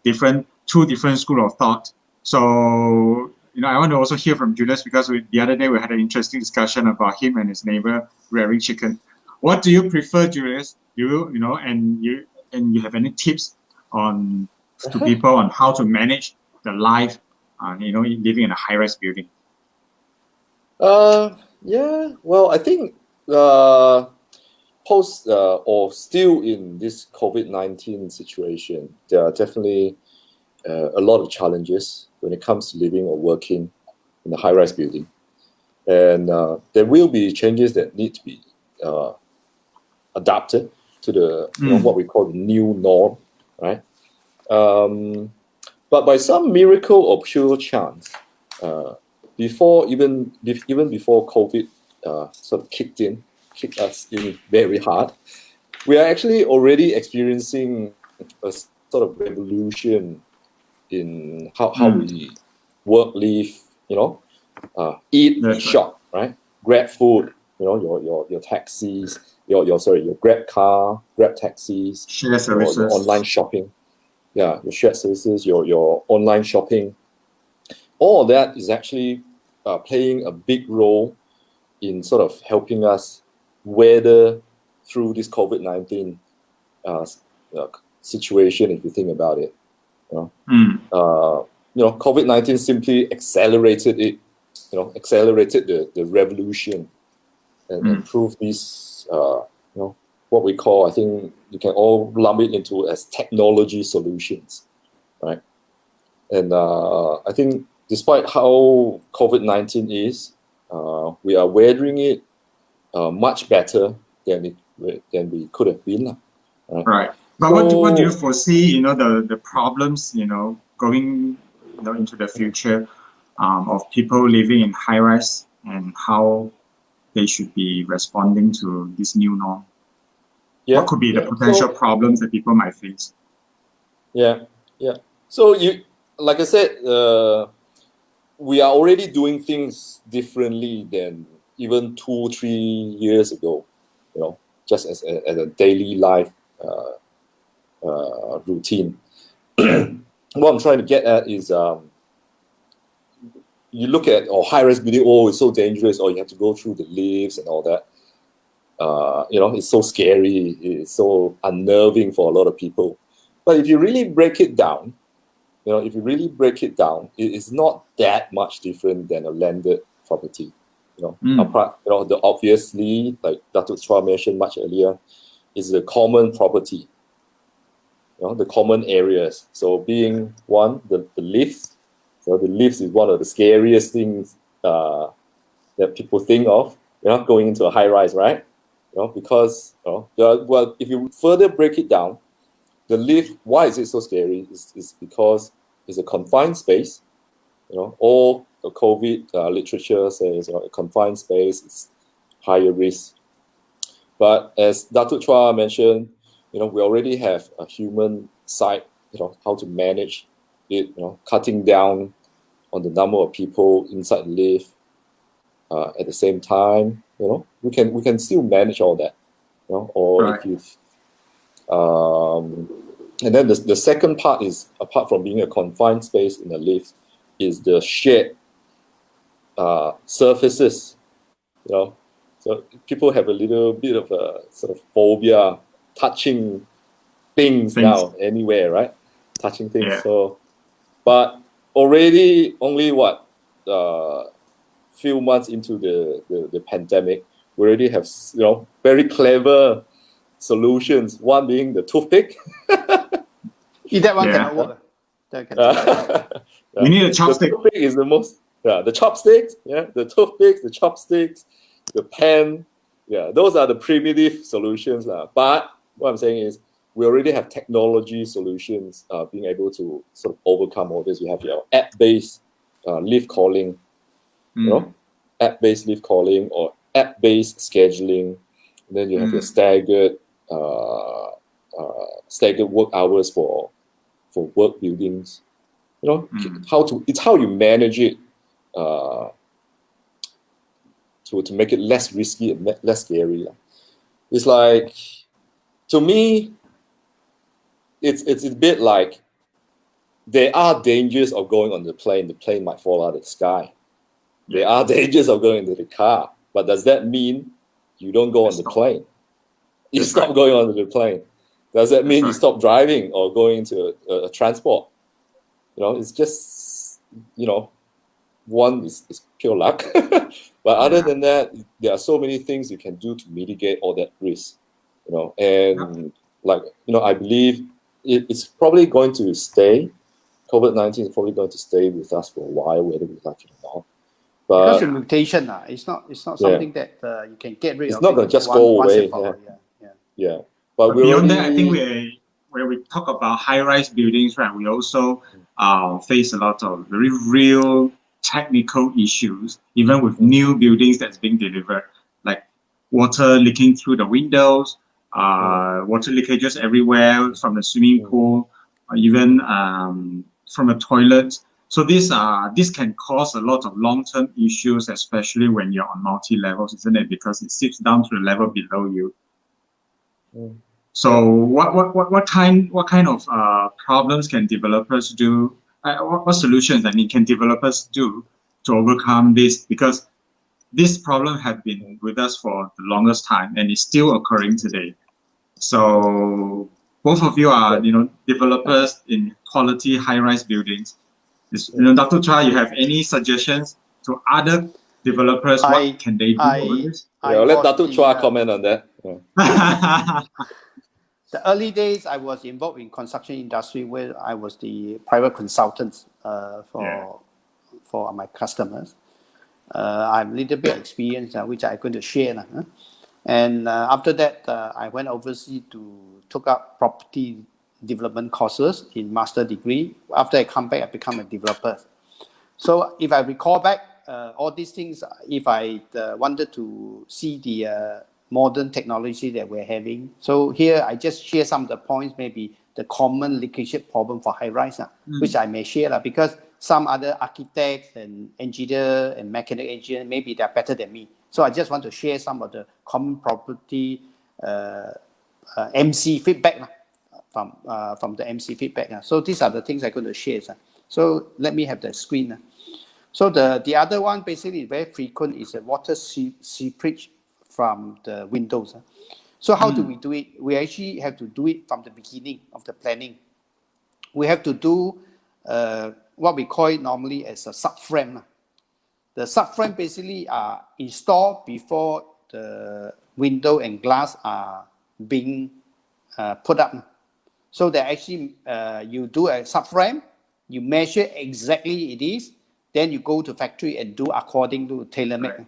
two different schools of thought. So, I want to also hear from Julius, because the other day we had an interesting discussion about him and his neighbor rearing chicken. What do you prefer, Julius? And you have any tips to people on how to manage the life, living in a high-rise building? Well, I think post or still in this COVID-19 situation, there are definitely a lot of challenges when it comes to living or working in a high-rise building, and there will be changes that need to be adapted to the what we call the new norm, right? But by some miracle or pure chance, even before COVID sort of kicked us in very hard, we are actually already experiencing a sort of revolution in how we work, live, eat and shop, right? Grab food, your taxis, your Grab car, Grab taxis, share services, your online shopping, your shared services, your online shopping. All of that is actually playing a big role in sort of helping us weather through this COVID-19 situation, if you think about it. COVID-19 simply accelerated it, accelerated the revolution and proved this, what we call, I think you can all lump it into as technology solutions, right? And I think despite how COVID-19 is, we are weathering it much better than we could have been. Right. But what do you foresee, the problems, going into the future of people living in high-rise, and how they should be responding to this new norm? What could be the potential problems that people might face? So like I said, we are already doing things differently than even 2-3 years ago. Just as a daily life routine. What I'm trying to get at is, you look at high-rise building. Oh, it's so dangerous. Or you have to go through the lifts and all that. It's so scary. It's so unnerving for a lot of people. But if you really break it down, it is not that much different than a landed property. Apart, obviously, like Datuk Chua mentioned much earlier, is the common property. The common areas. So being one, the lifts. So the lifts is one of the scariest things that people think of. Going into a high rise, right? Because well, if you further break it down, the lift, why is it so scary? Is because it's a confined space. All the COVID literature says a confined space is higher risk. But as Datuk Chua mentioned, we already have a human side. How to manage it. Cutting down on the number of people inside the lift. At the same time, we can still manage all that. Or right. if you and then the second part is, apart from being a confined space in a lift, is the shared surfaces. So people have a little bit of a sort of phobia touching things now anywhere, right? Touching things. Yeah. So, but already only few months into the pandemic, we already have very clever solutions. One being the toothpick. That one cannot work. We need a chopstick. The toothpick is the most. The chopsticks. The toothpicks, the chopsticks, the pen. Those are the primitive solutions, But what I'm saying is, we already have technology solutions being able to sort of overcome all this. We have your app-based lift calling. App-based lift calling or app-based scheduling. And then you have your staggered work hours for work buildings. It's how you manage it to make it less risky and less scary. It's like, to me, it's a bit like, there are dangers of going on the plane. The plane might fall out of the sky. There are dangers of going into the car. But does that mean you don't go on the plane? You stop going on the plane. Does that mean you stop driving or going into a transport? It's just, one is pure luck. But other than that, there are so many things you can do to mitigate all that risk. And I believe it's probably going to stay. COVID-19 is probably going to stay with us for a while, whether we like it or not. But because the mutation, it's not something that you can get rid of. It's not going to just go away. But beyond that, I think when we talk about high-rise buildings, right, we also face a lot of very real technical issues, even with new buildings that's being delivered, like water leaking through the windows, water leakages everywhere from the swimming pool, or even from the toilets. So this can cause a lot of long-term issues, especially when you're on multi-levels, isn't it? Because it seeps down to the level below you. So what kind of problems can developers do? What solutions can developers do to overcome this? Because this problem has been with us for the longest time and is still occurring today. So both of you are developers in quality high-rise buildings. Dr. Chua, you have any suggestions to other developers? What can they do over this? Let Datuk Chua comment on that. The early days, I was involved in construction industry where I was the private consultant for my customers. I have a little bit of experience which I'm going to share. And after that, I went overseas to took up property development courses in master degree. After I come back, I become a developer. So if I recall back, all these things, if I wanted to see the modern technology that we're having. So here I just share some of the points maybe the common leakage problem for high-rise, which I may share, because some other architects and engineer and mechanical engineer, maybe they're better than me. So I just want to share some of the common property MC feedback from the MC feedback. So these are the things I'm going to share. So let me have the screen. So the other one basically very frequent is a water seepage from the windows. So how do we do it? We actually have to do it from the beginning of the planning. We have to do what we call it normally as a subframe. The subframe basically are installed before the window and glass are being put up. So that actually you do a subframe, you measure exactly it is, then you go to factory and do according to tailor-made. Right.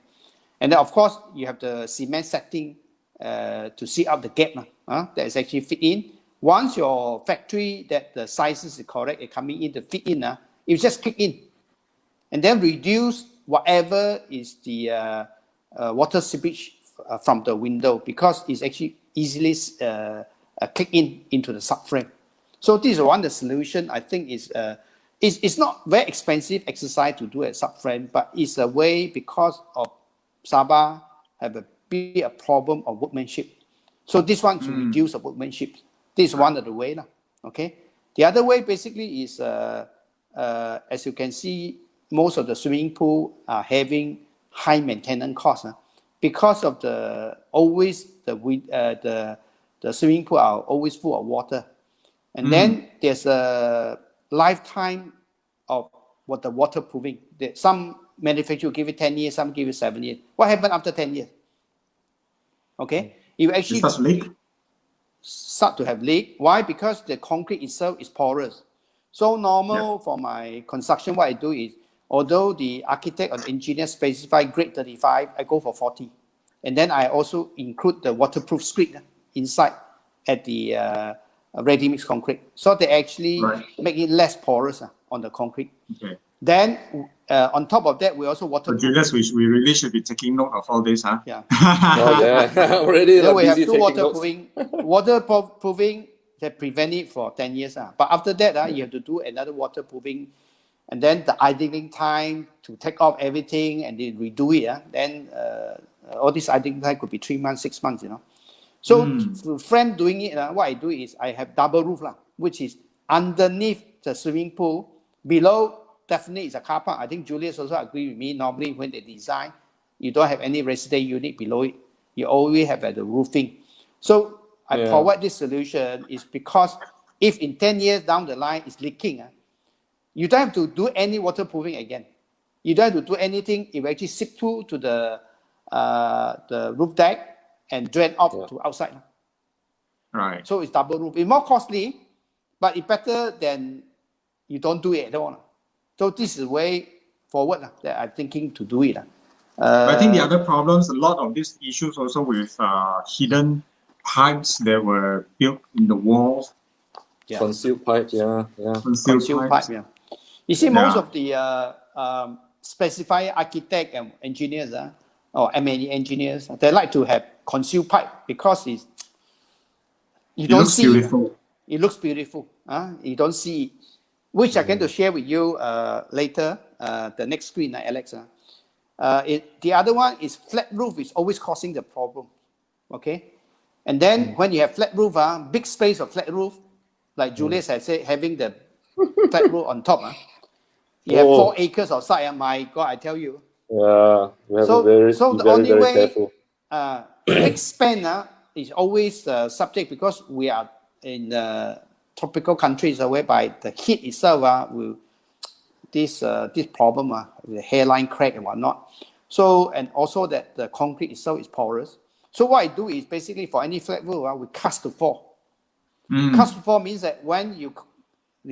And then of course you have the cement setting to seal up the gap that is actually fit in. Once your factory that the sizes is correct, it coming in to fit in, you just click in, and then reduce whatever is the water seepage from the window, because it's actually easily click into the subframe. So this is one of the solution I think is it's not very expensive exercise to do a subframe, but it's a way because of Sabah have a big problem of workmanship. So this one to reduce the workmanship. This is one of the way. Okay. The other way basically is as you can see, most of the swimming pool are having high maintenance costs because of the swimming pool are always full of water, and then there's a lifetime of what the waterproofing. Some manufacturer give it 10 years, some give it 7 years. What happened after 10 years? Okay, you actually start to have leak. Why? Because the concrete itself is porous. So normal for my construction, what I do is, although the architect or the engineer specify grade 35, I go for 40. And then I also include the waterproof screed inside at the ready-mix concrete. So they actually make it less porous on the concrete. Okay. Then on top of that, we also waterproof. Julius, we really should be taking note of all this, huh? Yeah. Oh, yeah. Already then we have busy two waterproofing. Waterproofing that prevent it for 10 years. But after that, you have to do another waterproofing. And then the idling time to take off everything and then redo it. Then all this idling time could be 3 months, 6 months, So to frame doing it, what I do is I have double roof, which is underneath the swimming pool. Below, definitely is a car park. I think Julius also agree with me. Normally when they design, you don't have any resident unit below it. You always have the roofing. So I provide this solution is because if in 10 years down the line it's leaking, you don't have to do any waterproofing again. You don't have to do anything. It will actually seep through to the roof deck and drain off to outside. Right. So it's double roof. It's more costly, but it's better than you don't do it at all. So this is way forward that I'm thinking to do it. I think the other problems, a lot of these issues also with hidden pipes that were built in the walls. Concealed pipes, Concealed pipe, You see, most of the specified architect and engineers, or M&E engineers, they like to have concealed pipe because you don't see beautiful. It looks beautiful. You don't see it, which I'm going to share with you later. The next screen, Alex. The other one is flat roof is always causing the problem. Okay, and then when you have flat roof, big space of flat roof, like Julius had said, having the flat roof on top. You have 4 acres of site. My God, I tell you. Yeah, so the only way big span is always subject because we are in tropical countries whereby the heat itself will this problem the hairline crack and whatnot. So and also that the concrete itself is porous. So what I do is basically for any flat roof we cast to fall. Cast to fall means that when you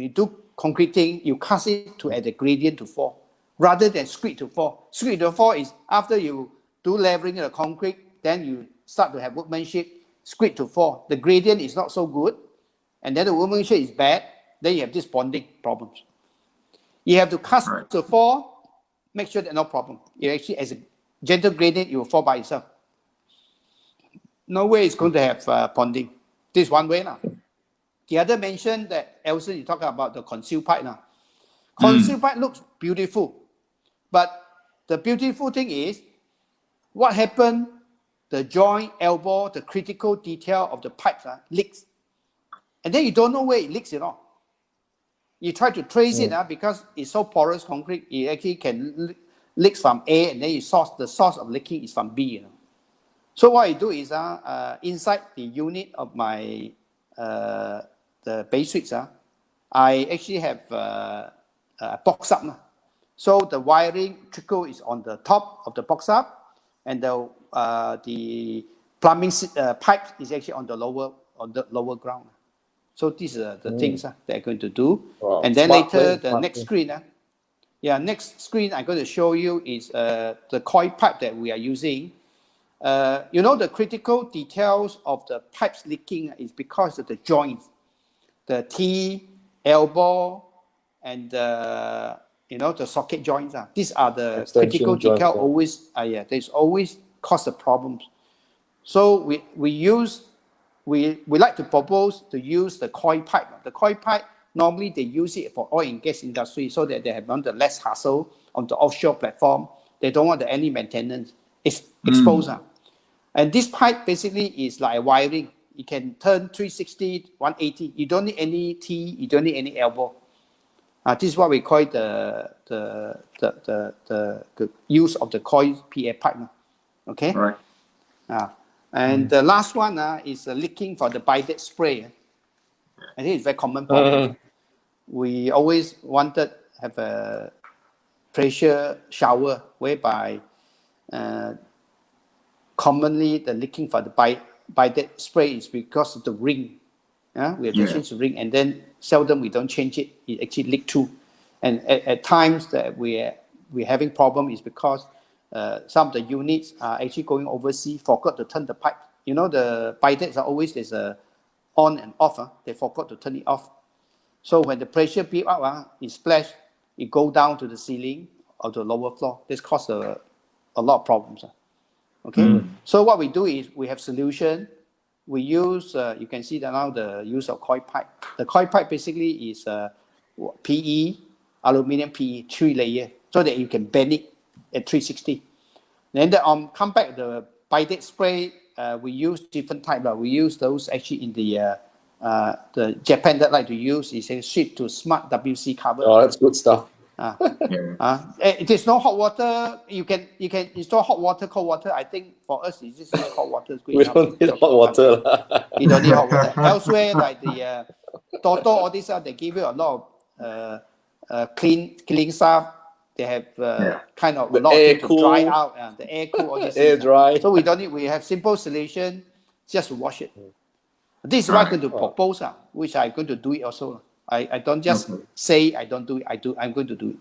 do concreting, you cast it to at the gradient to fall, rather than screed to fall. Screed to fall is after you do leveling the concrete, then you start to have workmanship. Screed to fall, the gradient is not so good, and then the workmanship is bad. Then you have this bonding problems. You have to cast to fall, make sure that no problem. You actually, as a gentle gradient, it will fall by itself. No way it's going to have bonding. This is one way now. The other mention that Elson, you talk about the concealed pipe now. Concealed pipe looks beautiful, but the beautiful thing is what happened, the joint, elbow, the critical detail of the pipes leaks. And then you don't know where it leaks at all. You try to trace it because it's so porous concrete, it actually can leak from A, and then the source of leaking is from B. You know. So what I do is inside the unit of my the base suites, I actually have a box up. So the wiring trickle is on the top of the box up, and the plumbing pipe is actually on the lower ground. So these are the things that I'm going to do. Wow. And then Smart later, plan, the smart next plan. screen. Next screen I'm going to show you is the coil pipe that we are using. You know, the critical details of the pipes leaking is because of the joints, the T, elbow, and the socket joints. These are the Extension critical joints, detail. yeah. Always, there's always cause the problems. So we like to propose to use the coil pipe. The coil pipe, normally they use it for oil and gas industry so that they have the less hassle on the offshore platform. They don't want any maintenance. It's exposed. And this pipe basically is like a wiring. It can turn 360, 180. You don't need any T, you don't need any elbow. This is what we call the use of the coil PA pipe. Okay? Right. And the last one is leaking for the bidet spray. I think it's very common problem. We always wanted to have a pressure shower whereby commonly the leaking for the bidet spray is because of the ring. We have to change the ring, and then seldom we don't change it. It actually leak too. And at times that we're having problem is because some of the units are actually going overseas, forgot to turn the pipe. You know, the bidets are always there's a on and off. They forgot to turn it off. So when the pressure build up, it splash, it go down to the ceiling or the lower floor. This causes a lot of problems. Okay. So what we do is we have solution. We use you can see that now the use of coil pipe. The coil pipe basically is PE, aluminum PE, 3-layer, so that you can bend it at 360. Then come back the bidet spray. We use different type. We use those actually in the Japan that like to use is a shift to smart WC cover. Oh, that's good stuff. It is no hot water. You can install hot water, cold water. I think for us it's just hot water. We don't need hot water. You don't need hot water. Elsewhere, like the Toto, all these they give you a lot of clean stuff. They have kind of a lot of to dry out. The air cool, all these Air things. dry. So we don't need. We have simple solution, just to wash it. This is what I'm going to propose, which I'm going to do it also. I don't just say I don't do it. I'm going to do it.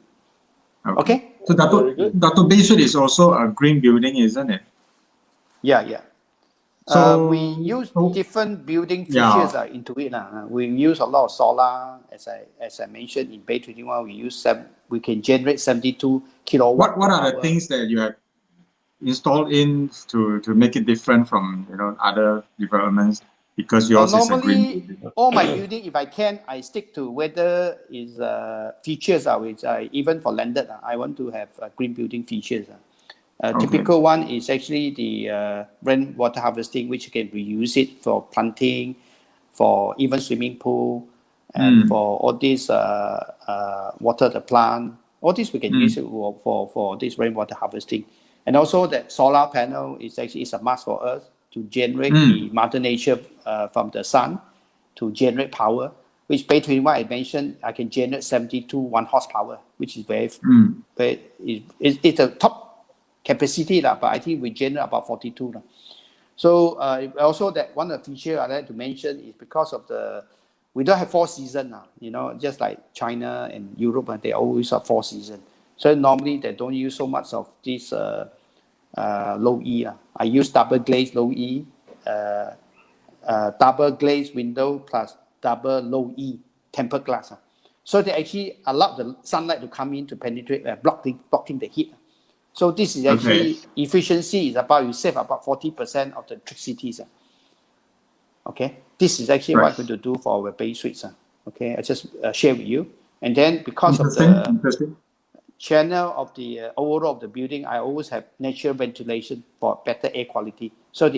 Okay. So Dato Baysuit is also a green building, isn't it? Yeah. So we use different building features into it. We use a lot of solar, as I mentioned in Bay 21. We can generate 72 kilowatt. What are the things that you have installed in to make it different from other developments? Because yours is a green building. All my building, if I can, I stick to whether is features which even for landed, I want to have green building features. Typical one is actually the rainwater harvesting, which you can reuse it for planting, for even swimming pool, and for all this water the plant. All this we can use it for this rainwater harvesting. And also that solar panel is a must for us to generate the Mother Nature from the sun to generate power, which between what I mentioned, I can generate 72 1 horsepower, which is very it's a top capacity, but I think we generate about 42. So also that one of the feature I like to mention is because of we don't have 4 seasons now, just like China and Europe, and they always have 4 seasons. So normally they don't use so much of this low E. I use double glaze low E, double glaze window plus double low E tempered glass. So they actually allow the sunlight to come in to penetrate, blocking the heat. So this is actually efficiency is about, you save about 40% of the electricity. Okay, this is actually what I'm going to do for our Bay Suites. Okay, I just share with you. And then because of the channel of the overall of the building, I always have natural ventilation for better air quality. So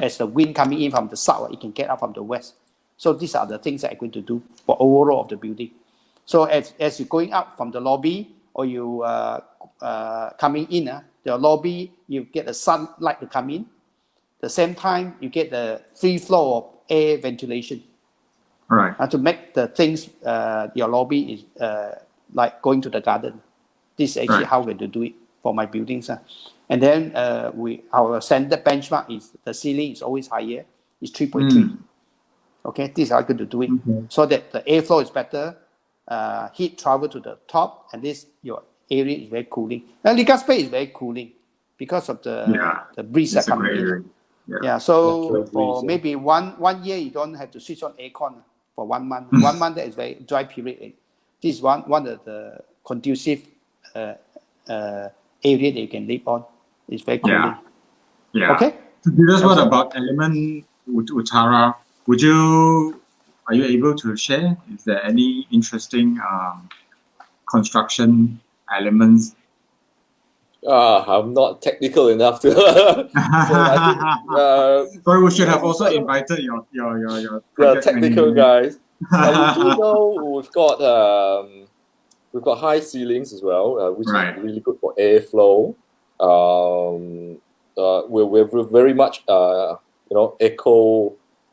as the wind coming in from the south, it can get up from the west. So these are the things that I'm going to do for overall of the building. So as you're going up from the lobby or you coming in, the lobby, you get the sunlight to come in. The same time, you get the free flow of air ventilation. Right. To make the things, your lobby is like going to the garden. This is actually how we're going to do it for my buildings. And then our standard benchmark is the ceiling is always higher. It's 3.3. Okay, this is how I'm going to do it. So that the airflow is better, heat travel to the top, and your area is very cooling. And Liga space is very cooling because of the breeze that comes in. So for maybe one year, you don't have to switch on aircon for 1 month. 1 month that is very dry period. This is one of the conducive area that you can live on. It's very cooling. Okay. Because what about element Uttara? Are you able to share? Is there any interesting construction elements? I'm not technical enough to. So I think, sorry, we should have also invited your technical guys. We do know we've got high ceilings as well, which is really good for airflow. We're very much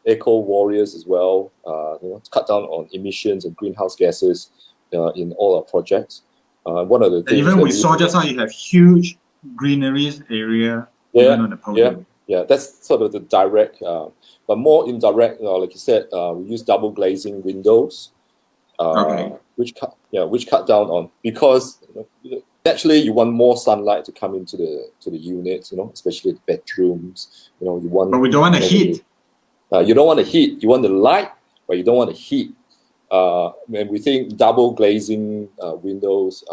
eco warriors as well. To cut down on emissions and greenhouse gases in all our projects. One of the things even we saw just now, you have huge greeneries area even on the podium. Yeah, that's sort of the direct, but more indirect. Like you said, we use double glazing windows, which cut down on, because naturally you want more sunlight to come into the units, especially the bedrooms. You want. But we don't want the heat. You don't want the heat. You want the light, but you don't want the heat. And we think double glazing windows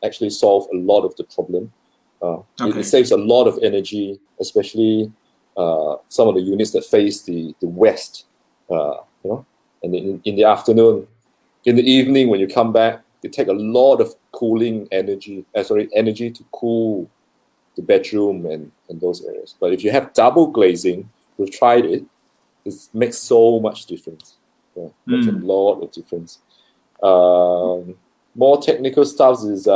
actually solve a lot of the problem. It saves a lot of energy, especially some of the units that face the west. And in the afternoon, in the evening when you come back, you take a lot of cooling energy to cool the bedroom and those areas. But if you have double glazing, we've tried it. It makes so much difference. Makes a lot of difference. More technical stuff is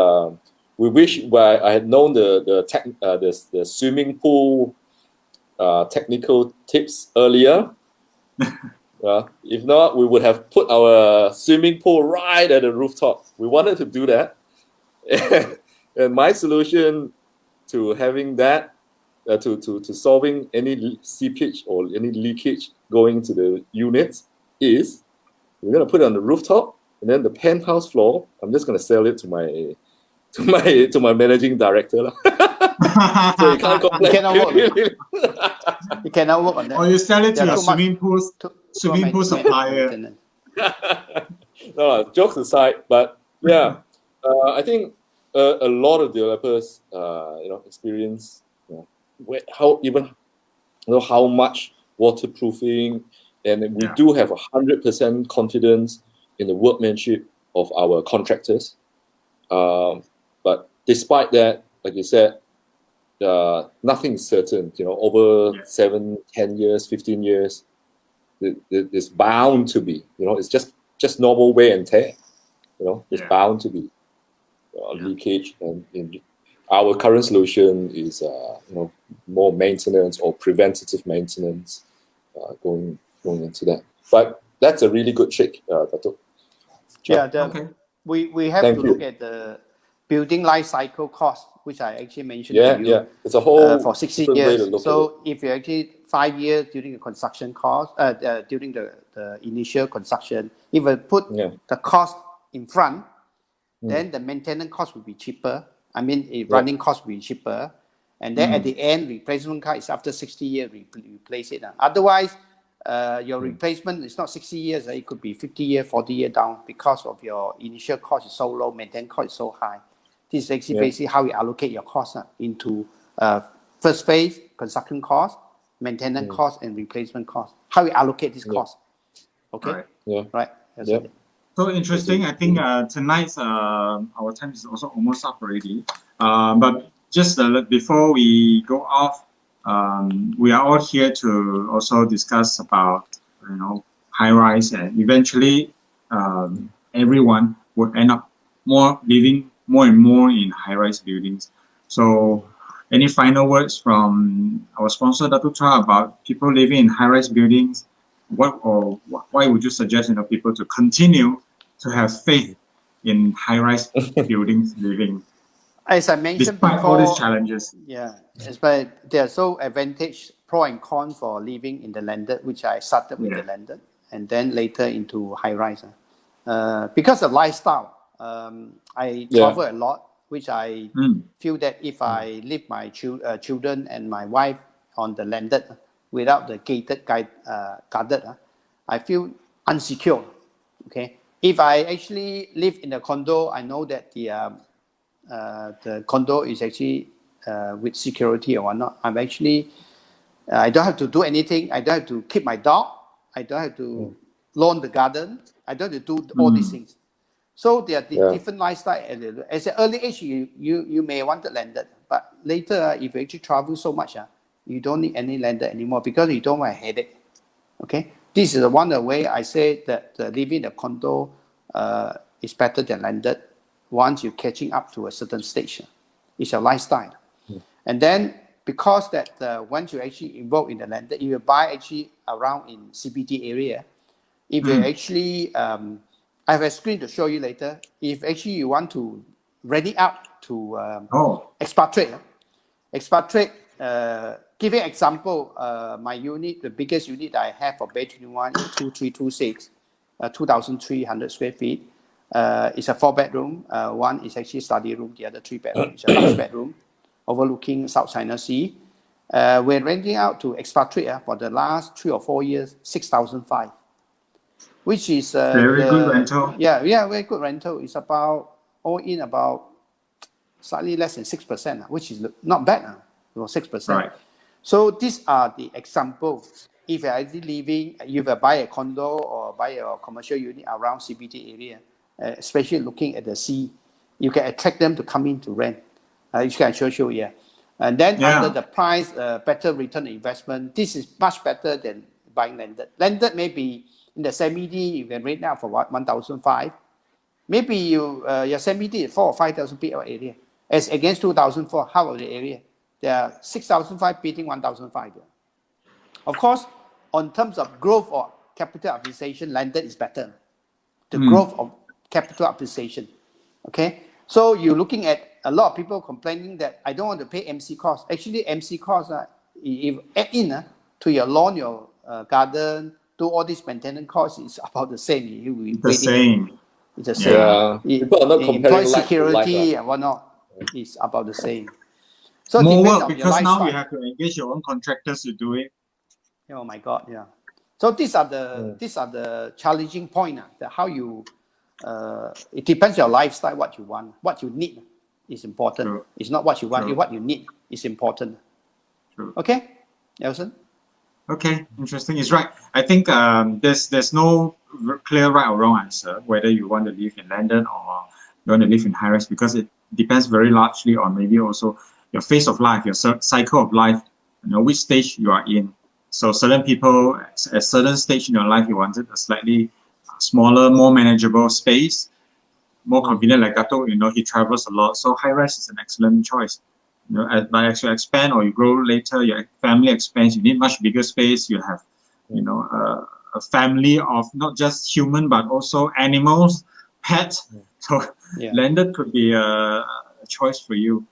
we wish I had known the swimming pool technical tips earlier. If not, we would have put our swimming pool right at the rooftop. We wanted to do that, and my solution to having that, to solving any seepage or any leakage going to the units, is we're going to put it on the rooftop, and then the penthouse floor, I'm just going to sell it to my managing director. So you can't complain. You cannot work on that. Or you sell it to your swimming pool supplier. No, jokes aside, but I think a lot of developers, experience how much waterproofing. And we do have 100% confidence in the workmanship of our contractors. But despite that, like you said, nothing is certain. Over 7, 10 years, 15 years, it's bound to be. It's just normal wear and tear. It's bound to be leakage. And our current solution is more maintenance or preventative maintenance going into that. But that's a really good trick, Dato'. We have to look at the building life cycle cost, which I actually mentioned to you. It's a whole for 60 years. So if you actually 5 years during the construction cost, during the initial construction, if we put the cost in front, then the maintenance cost will be cheaper. Running cost will be cheaper. And then at the end, replacement cost is after 60 years, replace it. Otherwise, your replacement is not 60 years. It could be 50 years, 40 years down because of your initial cost is so low, maintenance cost is so high. This is actually basically how you allocate your costs into first phase construction cost, maintenance cost and replacement cost. How we allocate this cost. Okay. Right. Yeah. Right. That's Yeah. it. So interesting. I think tonight's our time is also almost up already. But just before we go off, we are all here to also discuss about high-rise, and eventually everyone would end up living more and more in high-rise buildings. So, any final words from our sponsor, Datuk Chua, about people living in high-rise buildings? Why would you suggest people to continue to have faith in high-rise buildings living, As I mentioned despite before, all these challenges? Yeah, but there are so advantage, pro and con for living in the landed, which I started with the landed, and then later into high-rise. Because of lifestyle, I travel a lot, which I feel that if I leave my children and my wife on the landed without the gated guarded, I feel unsecure. Okay, if I actually live in a condo, I know that the condo is actually with security or whatnot. I'm actually I don't have to do anything. I don't have to keep my dog. I don't have to lawn the garden. I don't have to do all these things. So there are different lifestyle. As an early age, you may want to landed, but later if you actually travel so much, you don't need any landed anymore because you don't want a headache. Okay, this is one of the way I say that living in a condo is better than landed. Once you're catching up to a certain stage, it's a lifestyle. And then because that once you actually involved in the landed, if you buy actually around in CBD area, if you actually I have a screen to show you later. If actually you want to rent it out to expatriate, give you an example. My unit, the biggest unit I have for Bay 21 is 2326, 2,300 square feet. It's a 4-bedroom. One is actually study room. The other 3-bedroom is a large bedroom overlooking South China Sea. We're renting out to expatriate for the last 3 or 4 years, 6,500. Which is very good rental. Yeah, very good rental. It's about all in about slightly less than 6%, which is not bad. 6%. Right. So these are the examples. If you're living, if you buy a condo or buy a commercial unit around CBD area, especially looking at the sea, you can attract them to come in to rent. You can show here. And then under the price, better return on investment, this is much better than buying landed. Landed maybe in the semi-D, you can rent out for what, 1,500. Maybe your semi-D is 4,000 or 5,000 PL area. As against 2,400, how about the area? There are 6,500 beating 1,500. Of course, on terms of growth or capital appreciation, landed is better. The growth of capital appreciation. Okay? So you're looking at a lot of people complaining that I don't want to pay MC cost. Actually, MC cost, if add in to your lawn, your garden, do all these maintenance costs, is about the same. It's the same. It's the same. Yeah. People are not comparing security and whatnot. It's about the same. So more work because now you have to engage your own contractors to do it. Oh my God, yeah. So these are the challenging point. That how you it depends on your lifestyle, what you want, what you need is important. True. It's not what you want, what you need is important. True. Okay, Nelson. Okay, interesting. It's right. I think there's no clear right or wrong answer whether you want to live in London or you want to live in high-rise, because it depends very largely on maybe also your phase of life, your cycle of life, which stage you are in. So certain people at a certain stage in your life, you wanted a slightly smaller, more manageable space, more convenient. Like Gato, he travels a lot, so high-rise is an excellent choice. As you expand or you grow later, your family expands, you need much bigger space. You have, a family of not just human, but also animals, pets. So landed could be a choice for you.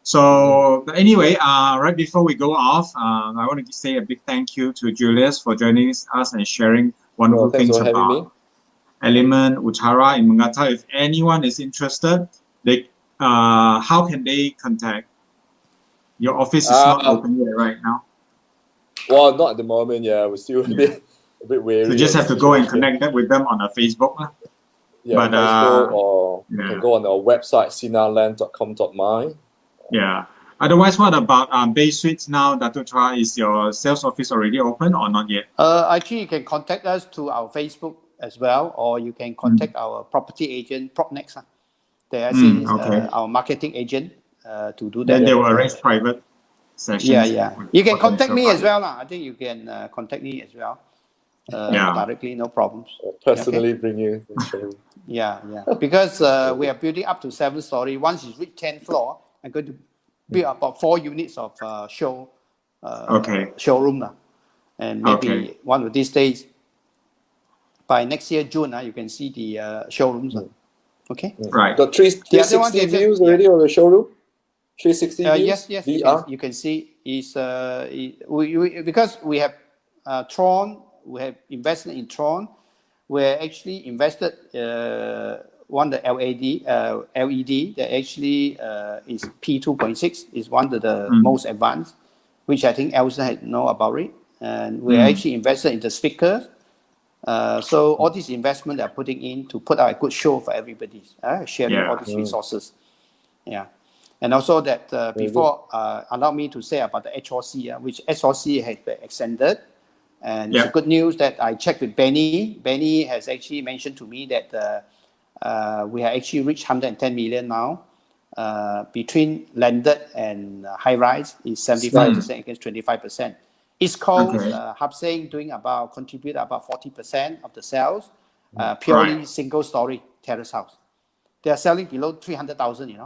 So but anyway, right before we go off, I want to say a big thank you to Julius for joining us and sharing wonderful things about Element Utara in Mangata. If anyone is interested, how can they contact? Your office is not open yet right now. Well, not at the moment. Yeah, we're still a bit wary. So just have to go and connect with them on Facebook. Yeah, but, Facebook, or you can go on our website, sinaland.com.my. Yeah, Otherwise, what about Bay Suites now, Dato' Chua? Is your sales office already open or not yet? Actually, you can contact us to our Facebook as well, or you can contact our property agent, PropNext. They're actually okay. our marketing agent to do that. Then they will arrange private sessions. Yeah. You can contact me as well. I think you can contact me as well directly, no problems. Personally bring you. Yeah. Because we are building up to 7 story. Once you reach 10th floor, I'm going to build about 4 units of showroom. And maybe one of these days, by next year, June, you can see the showrooms. Okay? Right. Got 360 views already on the showroom? 360 views? Yes. VR? You can see. Because we have Tron, we have invested in Tron. We're actually invested one the LED that actually is P2.6 is one of the most advanced, which I think Elsa had know about it. And we're actually invested in the speakers. So all these investment they're putting in to put out a good show for everybody, sharing all these resources. Yeah. And also that before, allow me to say about the HRC, which HRC has been extended. And it's good news that I checked with Benny. Benny has actually mentioned to me that we have actually reached 110 million now. Between landed and Highrise is 75% against 25%. East Coast, Hub saying contribute about 40% of the sales, purely single story terrace house. They are selling below 300,000,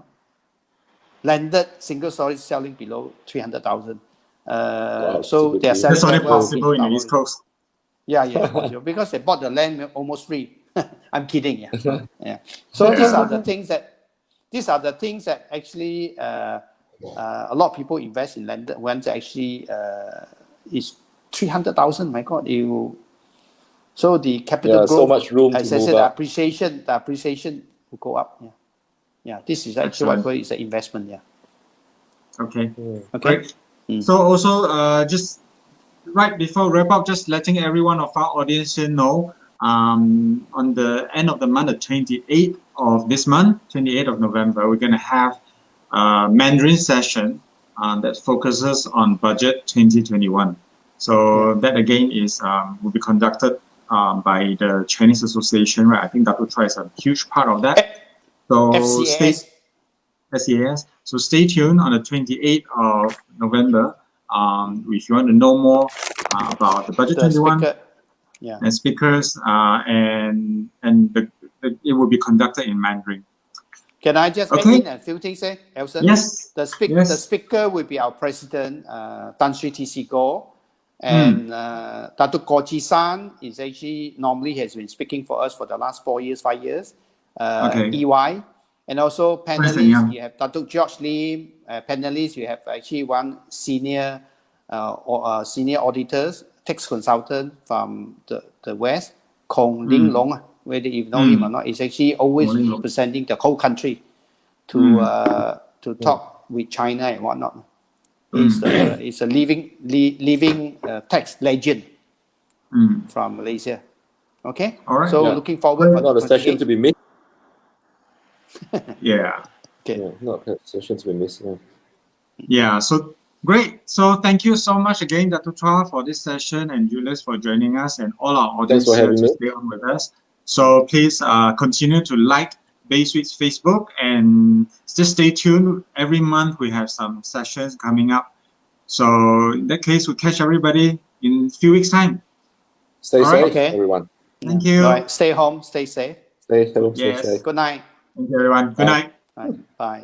Landed single story selling below 300,000. So they are selling. That's only possible in the East Coast. Yeah, possible because they bought the land almost free. I'm kidding. Yeah. So these are the things that actually a lot of people invest in land when they actually is 300,000. My God, so the capital growth. So much room to move up. The appreciation will go up. Yeah. This is actually what is the investment. Yeah. Okay. Great. So also just right before wrap up, just letting everyone of our audience here know, on the end of the month, the 28th of this month, 28th of November, we're going to have a Mandarin session that focuses on budget 2021. So that again is will be conducted by the Chinese Association, right? I think Dato' Chua is a huge part of that. So SEAS. So stay tuned on the 28th of November. If you want to know more about the budget 21 and speakers, and it will be conducted in Mandarin. Can I just add in a few things, Elson? Yes. The speaker will be our president, Tan Sri TC Go, and Datuk Goh Chi San is actually normally has been speaking for us for the last 4 years, 5 years. EY. And also panelists, you have Datuk George Lim. Panelists, you have actually one senior senior auditors, tax consultant from the West, Kong Ling Long, whether you know him or not, is actually always representing the whole country to talk with China and whatnot. He's a living tax legend from Malaysia. Okay? All right. So looking forward for not a session to be missed. Okay. Not a session to be missed. Yeah, so great. So thank you so much again, Dato' Chua, for this session, and Julius for joining us, and all our audience here to stay on with us. So please continue to like Bay Suites Facebook, and just stay tuned. Every month we have some sessions coming up. So in that case, we'll catch everybody in a few weeks' time. Stay safe, everyone. Thank you. Right. Stay home, stay safe. Stay home, stay safe. Good night. Thank you, everyone. Good night. Bye.